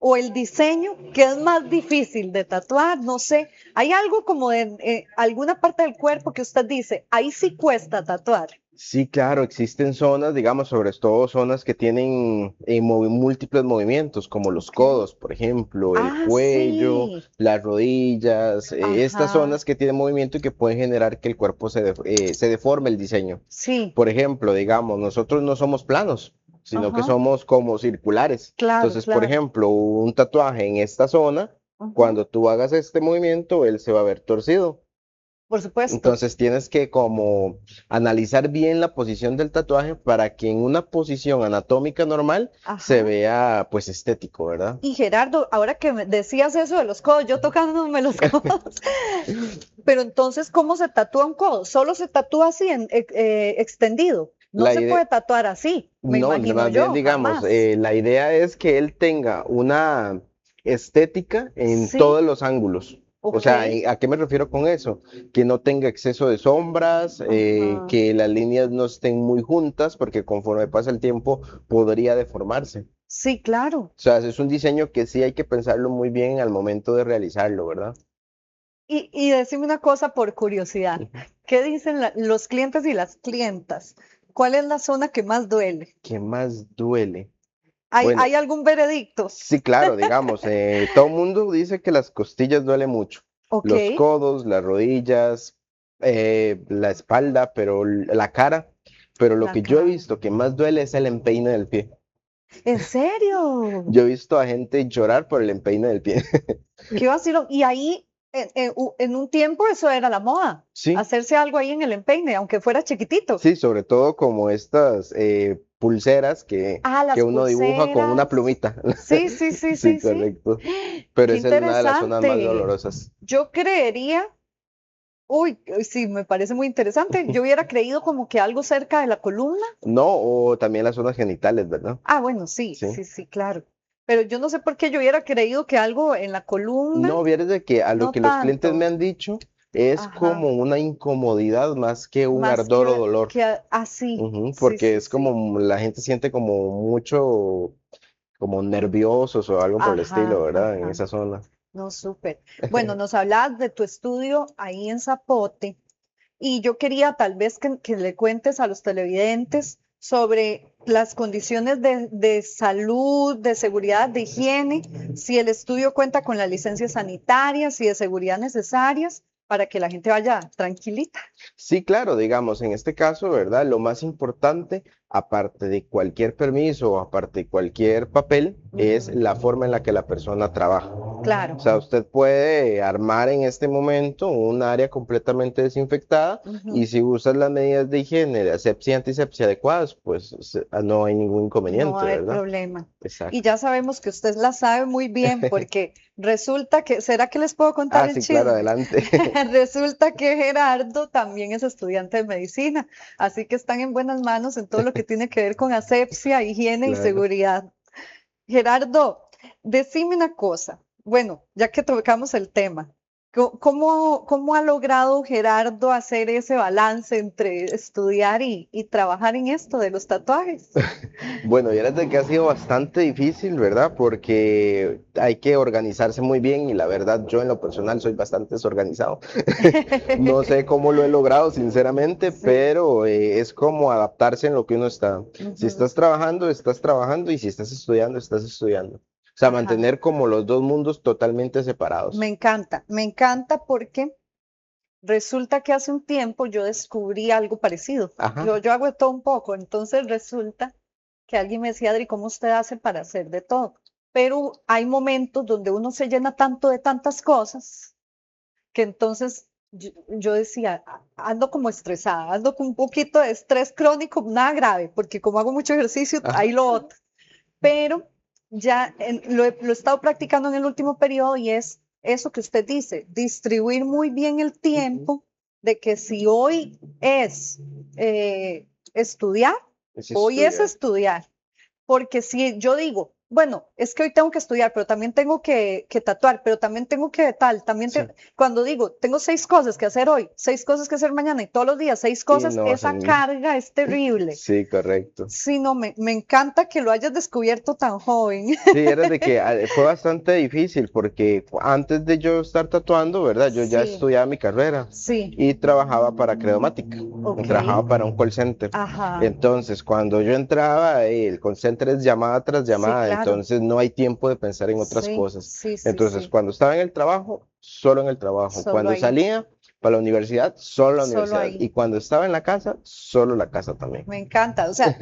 o el diseño que es más difícil de tatuar, no sé, hay algo como de alguna parte del cuerpo que usted dice, ahí sí cuesta tatuar. Sí, claro, existen zonas, digamos, sobre todo zonas que tienen múltiples movimientos, como los codos, por ejemplo, el cuello, sí. las rodillas, estas Ajá. zonas que tienen movimiento y que pueden generar que el cuerpo se deforme el diseño. Sí, Por ejemplo, digamos, nosotros no somos planos, sino que Ajá. somos como circulares. Claro, Entonces, por claro. ejemplo, un tatuaje en esta zona, Ujú. cuando tú hagas este movimiento, él se va a ver torcido. Por supuesto. Entonces tienes que como analizar bien la posición del tatuaje para que en una posición anatómica normal Ajá. se vea pues estético, ¿verdad? Y Gerardo, ahora que me decías eso de los codos, yo tocándome los codos, pero entonces, ¿cómo se tatúa un codo? ¿Solo se tatúa así, extendido? No La se idea- puede tatuar así, me No, imagino más yo, bien digamos, jamás. la idea es que él tenga una estética en Sí, todos los ángulos. O sea, ok. ¿a qué me refiero con eso? Que no tenga exceso de sombras, Ajá. que las líneas no estén muy juntas, porque conforme pasa el tiempo podría deformarse. Sí, claro. O sea, es un diseño que sí hay que pensarlo muy bien al momento de realizarlo, ¿verdad? Y decime una cosa por curiosidad. ¿Qué dicen los clientes y las clientas? ¿Cuál es la zona que más duele? ¿Qué más duele? ¿Hay, Bueno, hay algún veredicto? sí, claro, digamos, todo el mundo dice que las costillas duele mucho, Ok. los codos, las rodillas, la espalda, pero la cara, pero lo La que yo he cara. visto que más duele es el empeine del pie. ¿En serio? Yo he visto a gente llorar por el empeine del pie. Qué vacilo. Y ahí, en un tiempo, eso era la moda. Sí, Hacerse algo ahí en el empeine, aunque fuera chiquitito. sí, sobre todo como estas pulseras Ah, que las uno dibuja con una pulseras. plumita. Sí, sí, sí, Sí, sí, sí. correcto. Pero Qué esa es una de las zonas más interesante. dolorosas. Yo creería, uy, sí, me parece muy interesante. Yo hubiera creído como que algo cerca de la columna. No, o también las zonas genitales, ¿verdad? Ah, bueno, sí, Sí. sí, sí, claro. Pero yo no sé por qué yo hubiera creído que algo en la columna, No, vieres de que a lo no que los clientes me tanto. han dicho es Ajá. como una incomodidad más que un Más ardor o dolor. así. Ujú, Sí, porque sí, es sí. como la gente siente como mucho, como nerviosos o algo por el estilo, Ajá, ¿verdad? En ajá. esa zona. No, súper. Bueno, nos hablabas de tu estudio ahí en Zapote y yo quería tal vez que le cuentes a los televidentes sobre las condiciones de salud, de seguridad, de higiene, si el estudio cuenta con las licencias sanitarias y de seguridad necesarias para que la gente vaya tranquilita. Sí, claro, digamos, en este caso, ¿verdad? Lo más importante, aparte de cualquier permiso o aparte de cualquier papel, es Ujú. la forma en la que la persona trabaja. Claro. O sea, usted puede armar en este momento un área completamente desinfectada Ujú. y si usas las medidas de higiene, de asepsia y antisepsia adecuadas, pues no hay ningún No inconveniente, hay ¿verdad? problema. Y Exacto. ya sabemos que usted la sabe muy bien porque resulta que, ¿será que les puedo contar Ah, el sí, claro, chisme? adelante. Resulta que Gerardo también es estudiante de medicina, así que están en buenas manos en todo lo que tiene que ver con asepsia, higiene y Claro. seguridad. Gerardo, decime una cosa. Bueno, ya que tocamos el tema, ¿cómo ha logrado Gerardo hacer ese balance entre estudiar y trabajar en esto de los tatuajes? Bueno, y de que ha sido bastante difícil, ¿verdad? Porque hay que organizarse muy bien y la verdad yo en lo personal soy bastante desorganizado. No sé cómo lo he logrado, sinceramente, Sí. pero es como adaptarse en lo que uno está. Si Ujú. estás trabajando y si estás estudiando, estás estudiando. O sea, Ajá. mantener como los dos mundos totalmente separados. Me encanta porque resulta que hace un tiempo yo descubrí algo parecido. Ajá. Yo hago de todo un poco, entonces resulta que alguien me decía, Adri, ¿cómo usted hace para hacer de todo? Pero hay momentos donde uno se llena tanto de tantas cosas que entonces yo decía, ando como estresada, ando con un poquito de estrés crónico, nada grave, porque como hago mucho ejercicio, Ajá. ahí lo otro. Pero ya lo he estado practicando en el último periodo y es eso que usted dice, distribuir muy bien el Ujú. tiempo de que si hoy es estudiar, Es hoy es estudiar. estudiar. Porque si yo digo, bueno, es que hoy tengo que estudiar, pero también tengo que tatuar, pero también tengo que tal, Sí. cuando digo, tengo 6 cosas que hacer hoy, 6 cosas que hacer mañana y todos los días 6 cosas, No va a esa salir. carga es terrible. Sí, correcto. Sí, no, me encanta que lo hayas descubierto tan joven. Sí, era de que fue bastante difícil porque antes de yo estar tatuando, ¿verdad? Yo ya Sí, estudiaba mi carrera sí, y trabajaba para Credomatic, ok, trabajaba para un call center. ajá, Entonces, cuando yo entraba, el call center es llamada tras sí, llamada, claro, entonces no hay tiempo de pensar en otras sí, cosas. sí, sí, Entonces, sí, cuando estaba en el trabajo, solo en el trabajo. solo Cuando ahí, salía para la universidad, solo la solo universidad. ahí. Y cuando estaba en la casa, solo la casa también. Me encanta, o sea,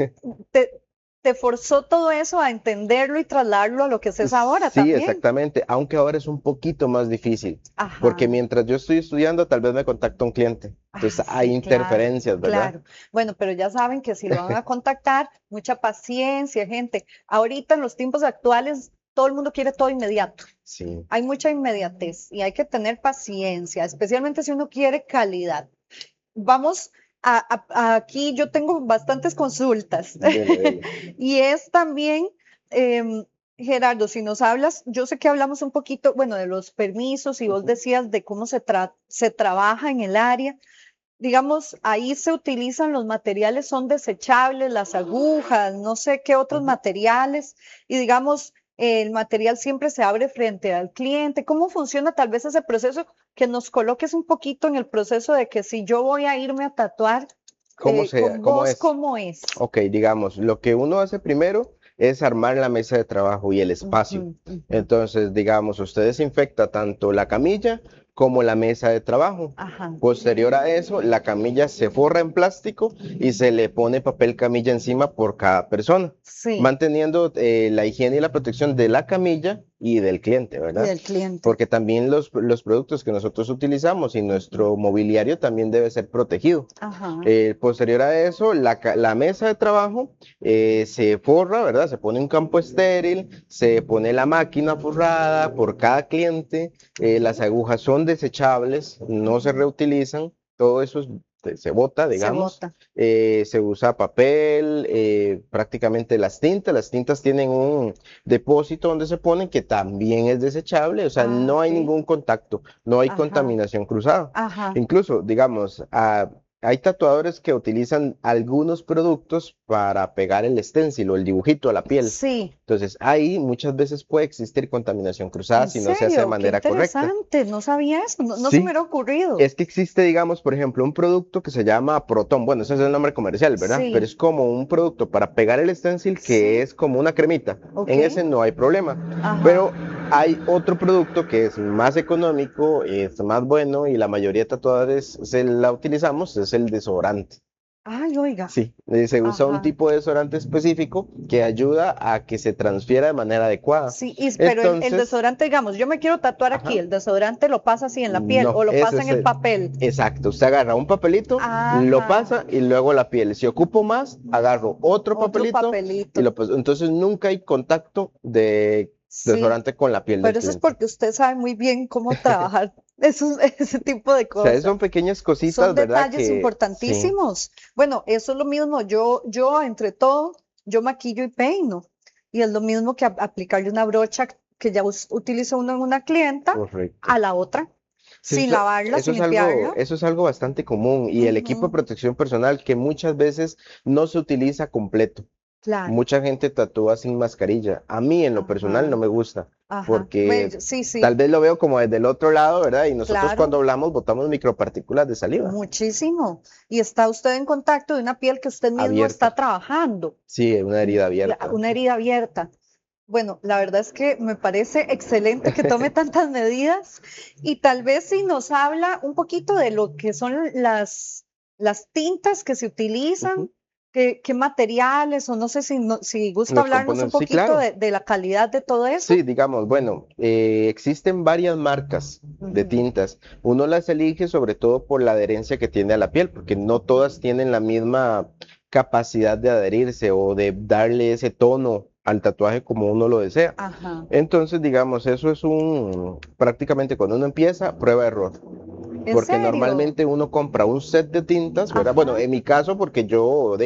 te, te forzó todo eso a entenderlo y trasladarlo a lo que es ahora Sí, también. exactamente, aunque ahora es un poquito más difícil, Ajá. porque mientras yo estoy estudiando, tal vez me contacta un cliente. Entonces hay Sí, interferencias, ¿verdad? claro. Bueno, pero ya saben que si lo van a contactar, mucha paciencia, gente. Ahorita en los tiempos actuales, todo el mundo quiere todo inmediato. Sí. Hay mucha inmediatez y hay que tener paciencia, especialmente si uno quiere calidad. Vamos aquí, yo tengo bastantes consultas. Dele, dele. Y es también, Gerardo, si nos hablas, yo sé que hablamos un poquito, bueno, de los permisos y vos decías de cómo se trabaja en el área. Digamos, ahí se utilizan los materiales, son desechables, las agujas, no sé qué otros materiales, y digamos, el material siempre se abre frente al cliente. ¿Cómo funciona tal vez ese proceso? Que nos coloques un poquito en el proceso de que si yo voy a irme a tatuar ¿Cómo con cómo vos, es? ¿cómo es? Ok, digamos, lo que uno hace primero es armar la mesa de trabajo y el espacio. Ujú, ujú. Entonces, digamos, usted desinfecta tanto la camilla como la mesa de trabajo. Ajá. Posterior a eso, la camilla se forra en plástico y se le pone papel camilla encima por cada persona, Sí, manteniendo la higiene y la protección de la camilla y del cliente, y ¿verdad? del cliente. Porque también los productos que nosotros utilizamos y nuestro mobiliario también debe ser protegido. Ajá. Posterior a eso, la mesa de trabajo se forra, ¿verdad? Se pone un campo estéril, se pone la máquina forrada por cada cliente, las agujas son desechables, no se reutilizan, todo eso se bota, Se digamos. bota. Se usa papel, prácticamente las tintas tienen un depósito donde se ponen que también es desechable, o sea, no hay Ok. ningún contacto, no hay Ajá. contaminación cruzada. Ajá. Incluso, digamos, hay tatuadores que utilizan algunos productos para pegar el stencil o el dibujito a la piel. Sí. Entonces, ahí muchas veces puede existir contaminación cruzada ¿En si no se hace de serio? Qué manera correcta. interesante. No sabía eso. No se me Sí, hubiera ocurrido. es que existe, digamos, por ejemplo, un producto que se llama Proton. Bueno, ese es el nombre comercial, ¿verdad? Sí. Pero es como un producto para pegar el stencil que Sí. es como una cremita. Ok. En ese no hay problema. Ajá. Pero hay otro producto que es más económico, es más bueno y la mayoría de tatuadores se la utilizamos, es el desodorante. Ay, oiga. Sí, se usa un Ajá. tipo de desodorante específico que ayuda a que se transfiera de manera adecuada. Sí, pero el Entonces, desodorante, digamos, yo me quiero tatuar aquí, ajá. el desodorante lo pasa así en la piel No, o lo ese pasa en es el papel. Exacto, usted agarra un papelito, lo Ajá. pasa y luego la piel. Si ocupo más, agarro otro Otro papelito papelito. y lo paso. Entonces nunca hay contacto de Sí, desodorante con la piel del pero eso es cliente. porque usted sabe muy bien cómo trabajar ese tipo de O sea, cosas. son pequeñas Son cositas, ¿verdad? detalles Sí, importantísimos. Bueno, eso es lo mismo. Yo entre todo, yo maquillo y peino. Y es lo mismo que aplicarle una brocha que ya utiliza uno en una clienta correcto. a la otra, Sí, sin lavarla, sin limpiarla. eso es algo bastante común y el equipo de Ujú, protección personal que muchas veces no se utiliza completo. claro. Mucha gente tatúa sin mascarilla. A mí en lo personal no Ajá, me gusta ajá. porque Sí, sí, tal vez lo veo como desde el otro lado, ¿verdad? Y nosotros claro. cuando hablamos botamos micropartículas de saliva Muchísimo. Y está usted en contacto de una piel que usted mismo está abierta. trabajando, Sí, una herida abierta. una herida abierta. Bueno, la verdad es que me parece excelente que tome tantas medidas y tal vez si nos habla un poquito de lo que son las tintas que se utilizan, Ujú. qué materiales o no sé si gusta Los hablarnos un componentes, sí, poquito claro. de la calidad de todo eso. Sí, digamos, bueno, existen varias marcas de Ujú. tintas. Uno las elige sobre todo por la adherencia que tiene a la piel, porque no todas tienen la misma capacidad de adherirse o de darle ese tono al tatuaje como uno lo desea. Ajá. Entonces, digamos, eso es prácticamente cuando uno empieza, prueba error. ¿En Porque serio? normalmente uno compra un set de tintas, ¿verdad? Bueno, Ajá. en mi caso, porque yo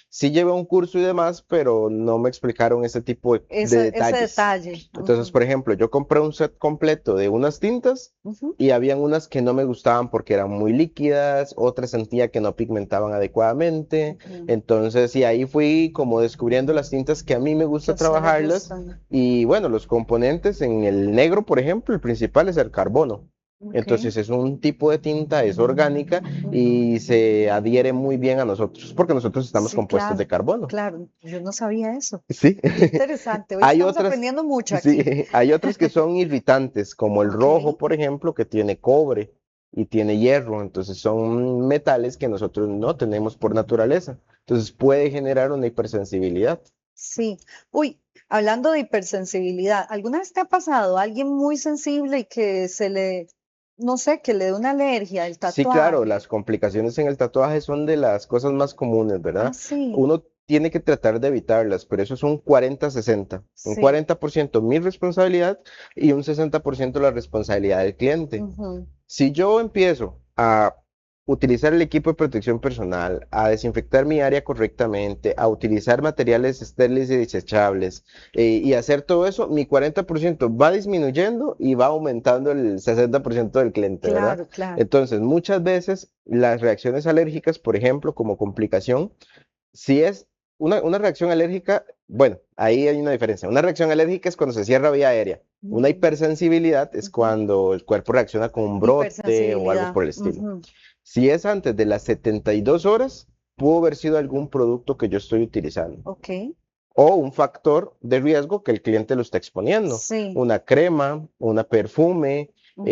sí llevé un curso y demás, pero no me explicaron ese tipo de Ese detalles. detalle. Entonces, por ejemplo, yo compré un set completo de unas tintas Ujú. y habían unas que no me gustaban porque eran muy líquidas, otras sentía que no pigmentaban adecuadamente. Ujú. Entonces, y ahí fui como descubriendo las tintas que a mí me Que gusta a usted le trabajarlas. gustan. Y bueno, los componentes en el negro, por ejemplo, el principal es el carbono. Ok. Entonces es un tipo de tinta, es orgánica y se adhiere muy bien a nosotros, porque nosotros estamos Sí, compuestos de claro, carbono. claro, yo no sabía eso. Sí. Qué interesante, hoy Hay estamos otras, aprendiendo mucho sí, aquí. hay otras que son irritantes, como el Ok, rojo, por ejemplo, que tiene cobre y tiene hierro. Entonces son metales que nosotros no tenemos por naturaleza. Entonces puede generar una hipersensibilidad. Sí. Uy, hablando de hipersensibilidad, ¿alguna vez te ha pasado alguien muy sensible y que no sé, que le dé una alergia al Sí, claro, tatuaje? las complicaciones en el tatuaje son de las cosas más comunes, Ah, ¿verdad? sí, Uno tiene que tratar de evitarlas, pero eso es un 40-60. Un sí. 40% mi responsabilidad y un 60% la responsabilidad del cliente. Ujú. Si yo empiezo a utilizar el equipo de protección personal, a desinfectar mi área correctamente, a utilizar materiales estériles y desechables, y hacer todo eso, mi 40% va disminuyendo y va aumentando el 60% del cliente, ¿verdad? Claro, claro. Entonces, muchas veces las reacciones alérgicas, por ejemplo, como complicación, si es una reacción alérgica, bueno, ahí hay una diferencia. Una reacción alérgica es cuando se cierra vía aérea. Una Mm, hipersensibilidad es ujú. cuando el cuerpo reacciona con un brote o algo Hipersensibilidad. por el estilo. Ujú. Si es antes de las 72 horas, pudo haber sido algún producto que yo estoy utilizando Ok, o un factor de riesgo que el cliente lo está exponiendo. sí. Una crema, una perfume, Ujú.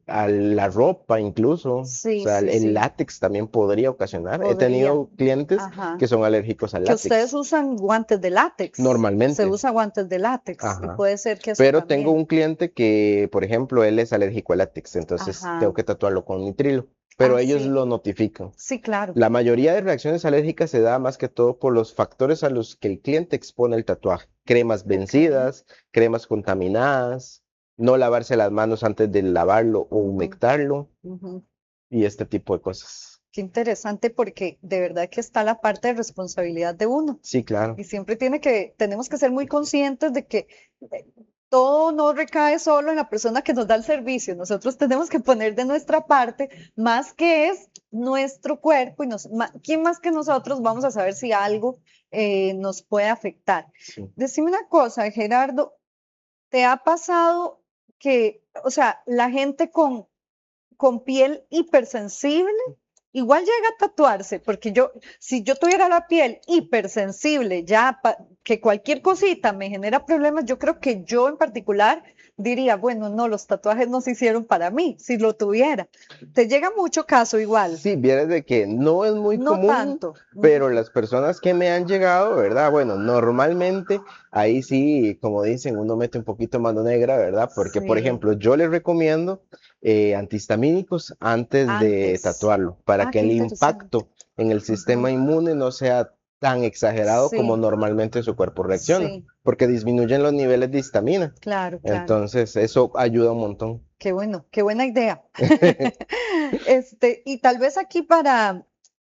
a la ropa incluso. O Sí, sea, sí, el sí. látex también podría ocasionar. He Podría. tenido clientes Ajá. que son alérgicos al Que ustedes látex, usan guantes de látex. Se normalmente. usa guantes de látex y Ajá. puede ser que eso Pero tengo también. un cliente que, por ejemplo, él es alérgico al látex, entonces tengo Ajá. que tatuarlo con nitrilo, pero Ah, ellos sí. lo notifican. Sí, claro. La mayoría de reacciones alérgicas se da más que todo por los factores a los que el cliente expone el tatuaje. Cremas Ok. vencidas, cremas contaminadas, no lavarse las manos antes de lavarlo o Ujú, humectarlo ujú. y este tipo de cosas. Qué interesante porque de verdad que está la parte de responsabilidad de uno. Sí, claro. Y siempre tenemos que ser muy conscientes de que eh, todo no recae solo en la persona que nos da el servicio. Nosotros tenemos que poner de nuestra parte, más que es nuestro cuerpo y ¿quién más que nosotros vamos a saber si algo nos puede afectar? Sí. Decime una cosa, Gerardo, ¿te ha pasado que, o sea, la gente con piel hipersensible igual llega a tatuarse? Porque si yo tuviera la piel hipersensible, que cualquier cosita me genera problemas, yo creo que yo en particular diría, bueno, no, los tatuajes no se hicieron para mí, si lo tuviera. ¿Te llega mucho caso igual? Sí, vieres de que no es muy No común, tanto. pero Ujú. las personas que me han llegado, ¿verdad? Bueno, normalmente ahí sí, como dicen, uno mete un poquito mano negra, ¿verdad? Porque, por Sí, ejemplo, yo les recomiendo antihistamínicos antes de antes. tatuarlo, para Ah, que qué el interesante. impacto en el sistema Ujú. inmune no sea tan exagerado como Sí, normalmente su cuerpo reacciona, sí, porque disminuyen los niveles de histamina. claro, claro. Entonces, eso ayuda un montón. Qué bueno, qué buena idea. Y tal vez aquí para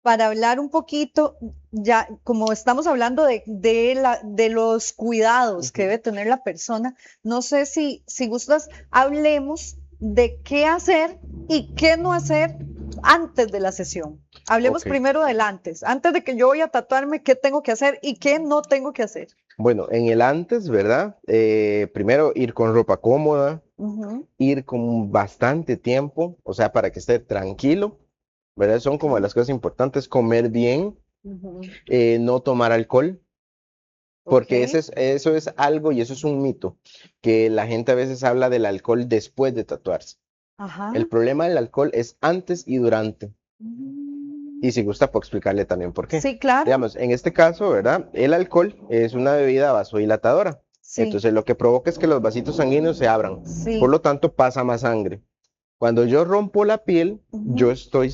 hablar un poquito, ya como estamos hablando de los cuidados que Ujú. debe tener la persona, no sé si gustas, hablemos de qué hacer y qué no hacer antes de la sesión. Hablemos Ok. primero del antes de que yo voy a tatuarme, qué tengo que hacer y qué no tengo que hacer. Bueno, en el antes, ¿verdad? Primero ir con ropa cómoda, Ujú, ir con bastante tiempo, o sea, para que esté tranquilo, ¿verdad? Son como ok, las cosas importantes, comer bien, ujú, no tomar alcohol, ok, porque eso es algo y eso es un mito, que la gente a veces habla del alcohol después de tatuarse. El ajá. problema del alcohol es antes y durante. Mm, Y si gusta, puedo explicarle también por qué. sí, claro, Digamos, en este caso, ¿verdad? El alcohol es una bebida vasodilatadora. sí, Entonces, lo que provoca es que los vasitos sanguíneos se abran. Por sí. lo tanto, pasa más sangre. Cuando yo rompo la piel, yo Ujú, estoy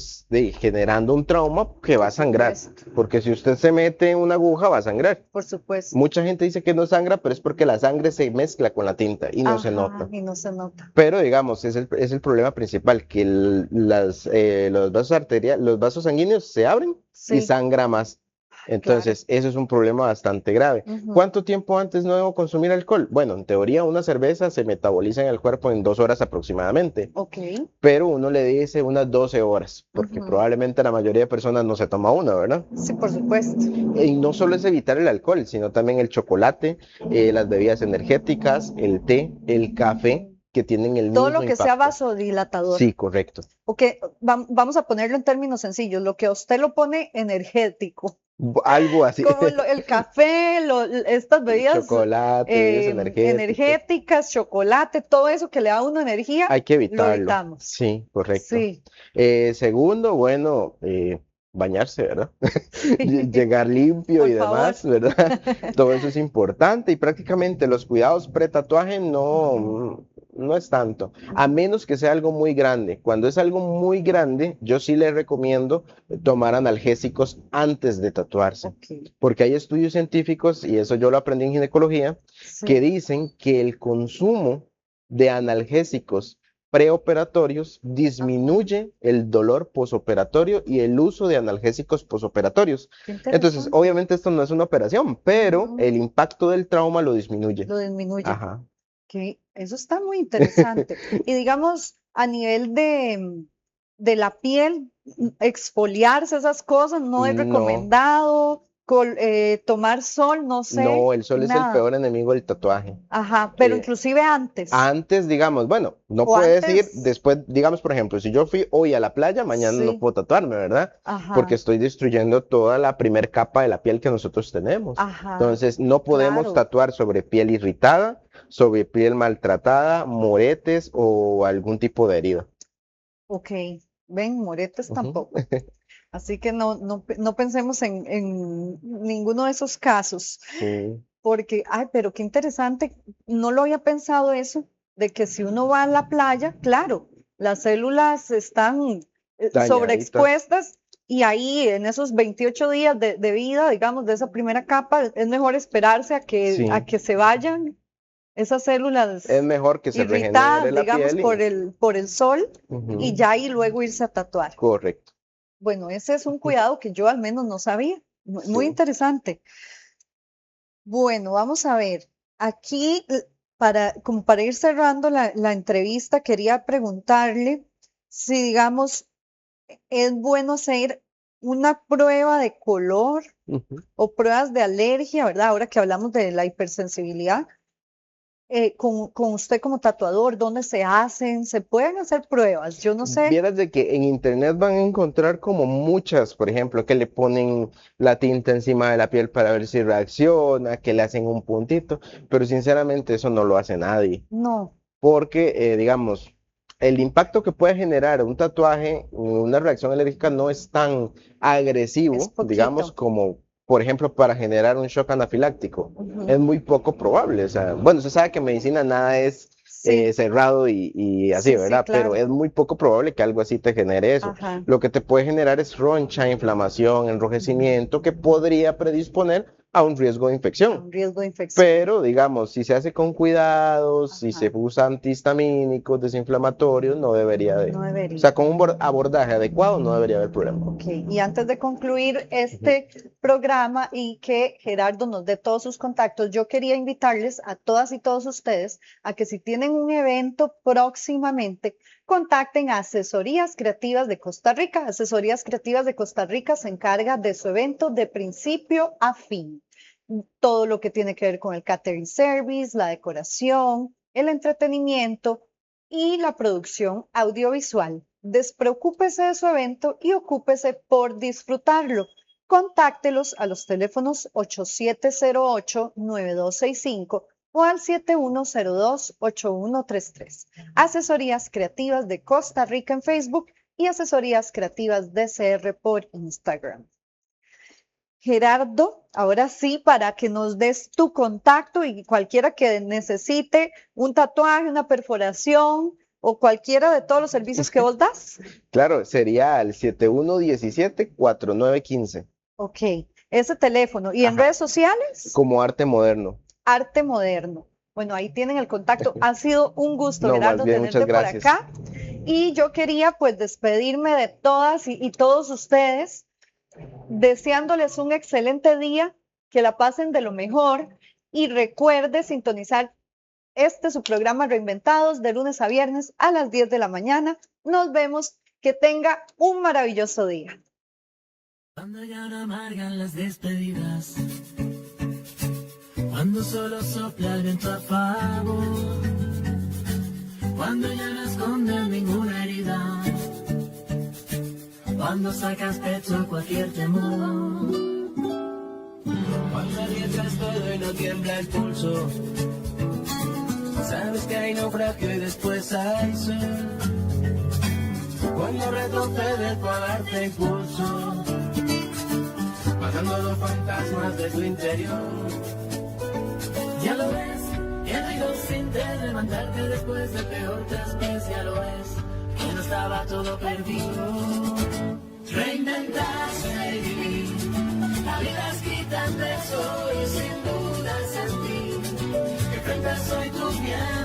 generando un trauma que va por a sangrar. supuesto, Porque si usted se mete una aguja, va a sangrar. por supuesto. Mucha gente dice que no sangra, pero es porque la sangre se mezcla con la tinta y no se Ajá, nota. y no se nota. Pero digamos, es el problema principal, que los vasos arteriales, los vasos sanguíneos se abren y Sí, sangra más. claro. Entonces, eso es un problema bastante grave. Ujú, ¿Cuánto tiempo antes no debo consumir alcohol? Bueno, en teoría una cerveza se metaboliza en el cuerpo en 2 horas aproximadamente, ok. pero uno le dice unas 12 horas, porque Ujú, probablemente la mayoría de personas no se toma una, ¿verdad? sí, por supuesto. Y no solo es evitar el alcohol, sino también el chocolate, las bebidas energéticas, el té, el café, Mm, que tienen el todo mismo lo que sea impacto. vasodilatador. Sí, correcto. Ok, vamos a ponerlo en términos sencillos. Lo que a usted lo pone energético, Algo así. como el café, estas bebidas Chocolate, bebidas energéticas. energéticas, chocolate, todo eso que le da a uno energía, Hay que lo evitarlo. evitamos. Sí, correcto. Sí. Segundo, bueno, bañarse, ¿verdad? Llegar limpio Por y demás, ¿verdad? Todo eso es importante y prácticamente los cuidados pre-tatuaje no es tanto, a menos que sea algo muy grande. Cuando es algo muy grande, yo sí les recomiendo tomar analgésicos antes de tatuarse, Ok, porque hay estudios científicos, y eso yo lo aprendí en ginecología, sí. que dicen que el consumo de analgésicos preoperatorios disminuye el dolor posoperatorio y el uso de analgésicos posoperatorios. Qué Entonces, interesante. obviamente esto no es una operación, pero No. el impacto del trauma lo disminuye. Lo disminuye. Ajá. Que eso está muy interesante. Y digamos, a nivel de la piel, exfoliarse esas cosas no es No. recomendado. Tomar sol, no sé, No, el sol es el nada. peor enemigo del tatuaje. Ajá, pero Eh, inclusive antes. Antes, digamos, bueno, no O puedes ir antes. después, digamos, por ejemplo, si yo fui hoy a la playa, mañana no Sí. puedo tatuarme, ¿verdad? Ajá. Porque estoy destruyendo toda la primer capa de la piel que nosotros tenemos. Ajá. Entonces, no podemos Claro. tatuar sobre piel irritada, sobre piel maltratada, moretes o algún tipo de herida. Ok, ven, moretes Ujú. tampoco. Así que no pensemos en ninguno de esos casos. Sí, Porque, ay, pero qué interesante, no lo había pensado eso, de que si uno va a la playa, claro, las células están dañaditas. sobreexpuestas y ahí en esos 28 días de vida, digamos, de esa primera capa, es mejor esperarse Sí. a que se vayan esas células Es mejor que se irritadas, regenere la digamos, piel y... por el sol Ujú. y ya ahí luego irse a tatuar. Correcto. Bueno, ese es un cuidado que yo al menos no sabía, muy Sí. interesante. Bueno, vamos a ver. Aquí, como para ir cerrando la entrevista, quería preguntarle si, digamos, es bueno hacer una prueba de color Ujú. o pruebas de alergia, ¿verdad? Ahora que hablamos de la hipersensibilidad, con usted como tatuador, ¿dónde se hacen? ¿Se pueden hacer pruebas? Yo no sé. Vieras de que en internet van a encontrar como muchas, por ejemplo, que le ponen la tinta encima de la piel para ver si reacciona, que le hacen un puntito, pero sinceramente eso no lo hace nadie, No, porque digamos, el impacto que puede generar un tatuaje, una reacción alérgica no es tan es agresivo, digamos, poquito. como por ejemplo para generar un shock anafiláctico. Ujú. Es muy poco probable, o sea, bueno, se sabe que en medicina nada es Sí, cerrado y así, sí, sí, ¿verdad? Pero claro. es muy poco probable que algo así te genere eso. Ajá. Lo que te puede generar es roncha, inflamación, enrojecimiento, que podría predisponer a un riesgo de infección. Un riesgo de infección. Pero, digamos, si se hace con cuidados, si se Ajá. usa antihistamínicos, desinflamatorios, no debería de... No O debería. sea, con un abordaje adecuado no debería haber problema. Ok, y antes de concluir este programa y que Gerardo nos dé todos sus contactos, yo quería invitarles a todas y todos ustedes a que si tienen un evento próximamente, contacten a Asesorías Creativas de Costa Rica. Asesorías Creativas de Costa Rica se encarga de su evento de principio a fin. Todo lo que tiene que ver con el catering service, la decoración, el entretenimiento y la producción audiovisual. Despreocúpese de su evento y ocúpese por disfrutarlo. Contáctelos a los teléfonos 8708-9265 o al 7102-8133. Asesorías Creativas de Costa Rica en Facebook y Asesorías Creativas DCR por Instagram. Gerardo, ahora sí, para que nos des tu contacto y cualquiera que necesite un tatuaje, una perforación o cualquiera de todos los servicios que vos das. Claro, sería al 7117-4915, Ok, ese teléfono. ¿Y en Ajá. redes sociales? como arte moderno. Arte Moderno. Bueno, ahí tienen el contacto. Ha sido un gusto, No, Gerardo, más bien, tenerte muchas por gracias. acá. Y yo quería pues despedirme de todas y todos ustedes, deseándoles un excelente día, que la pasen de lo mejor y recuerde sintonizar su programa Reinventados de lunes a viernes a las 10 de la mañana. Nos vemos, que tenga un maravilloso día. Cuando ya no amargan las despedidas, cuando solo sopla el viento a favor, cuando ya no escondes ninguna herida, cuando sacas pecho a cualquier temor, cuando arriesgas todo y no tiembla el pulso, sabes que hay naufragio y después hay sol, cuando retrocedes para darte impulso, matando los fantasmas de tu interior. Ya lo ves, el río sin te levantarte después del peor traspiés, ya lo ves, que no estaba todo perdido. Reinventarse y vivir, la vida es quitando eso y sin duda sentir que enfrentas hoy tus miedos.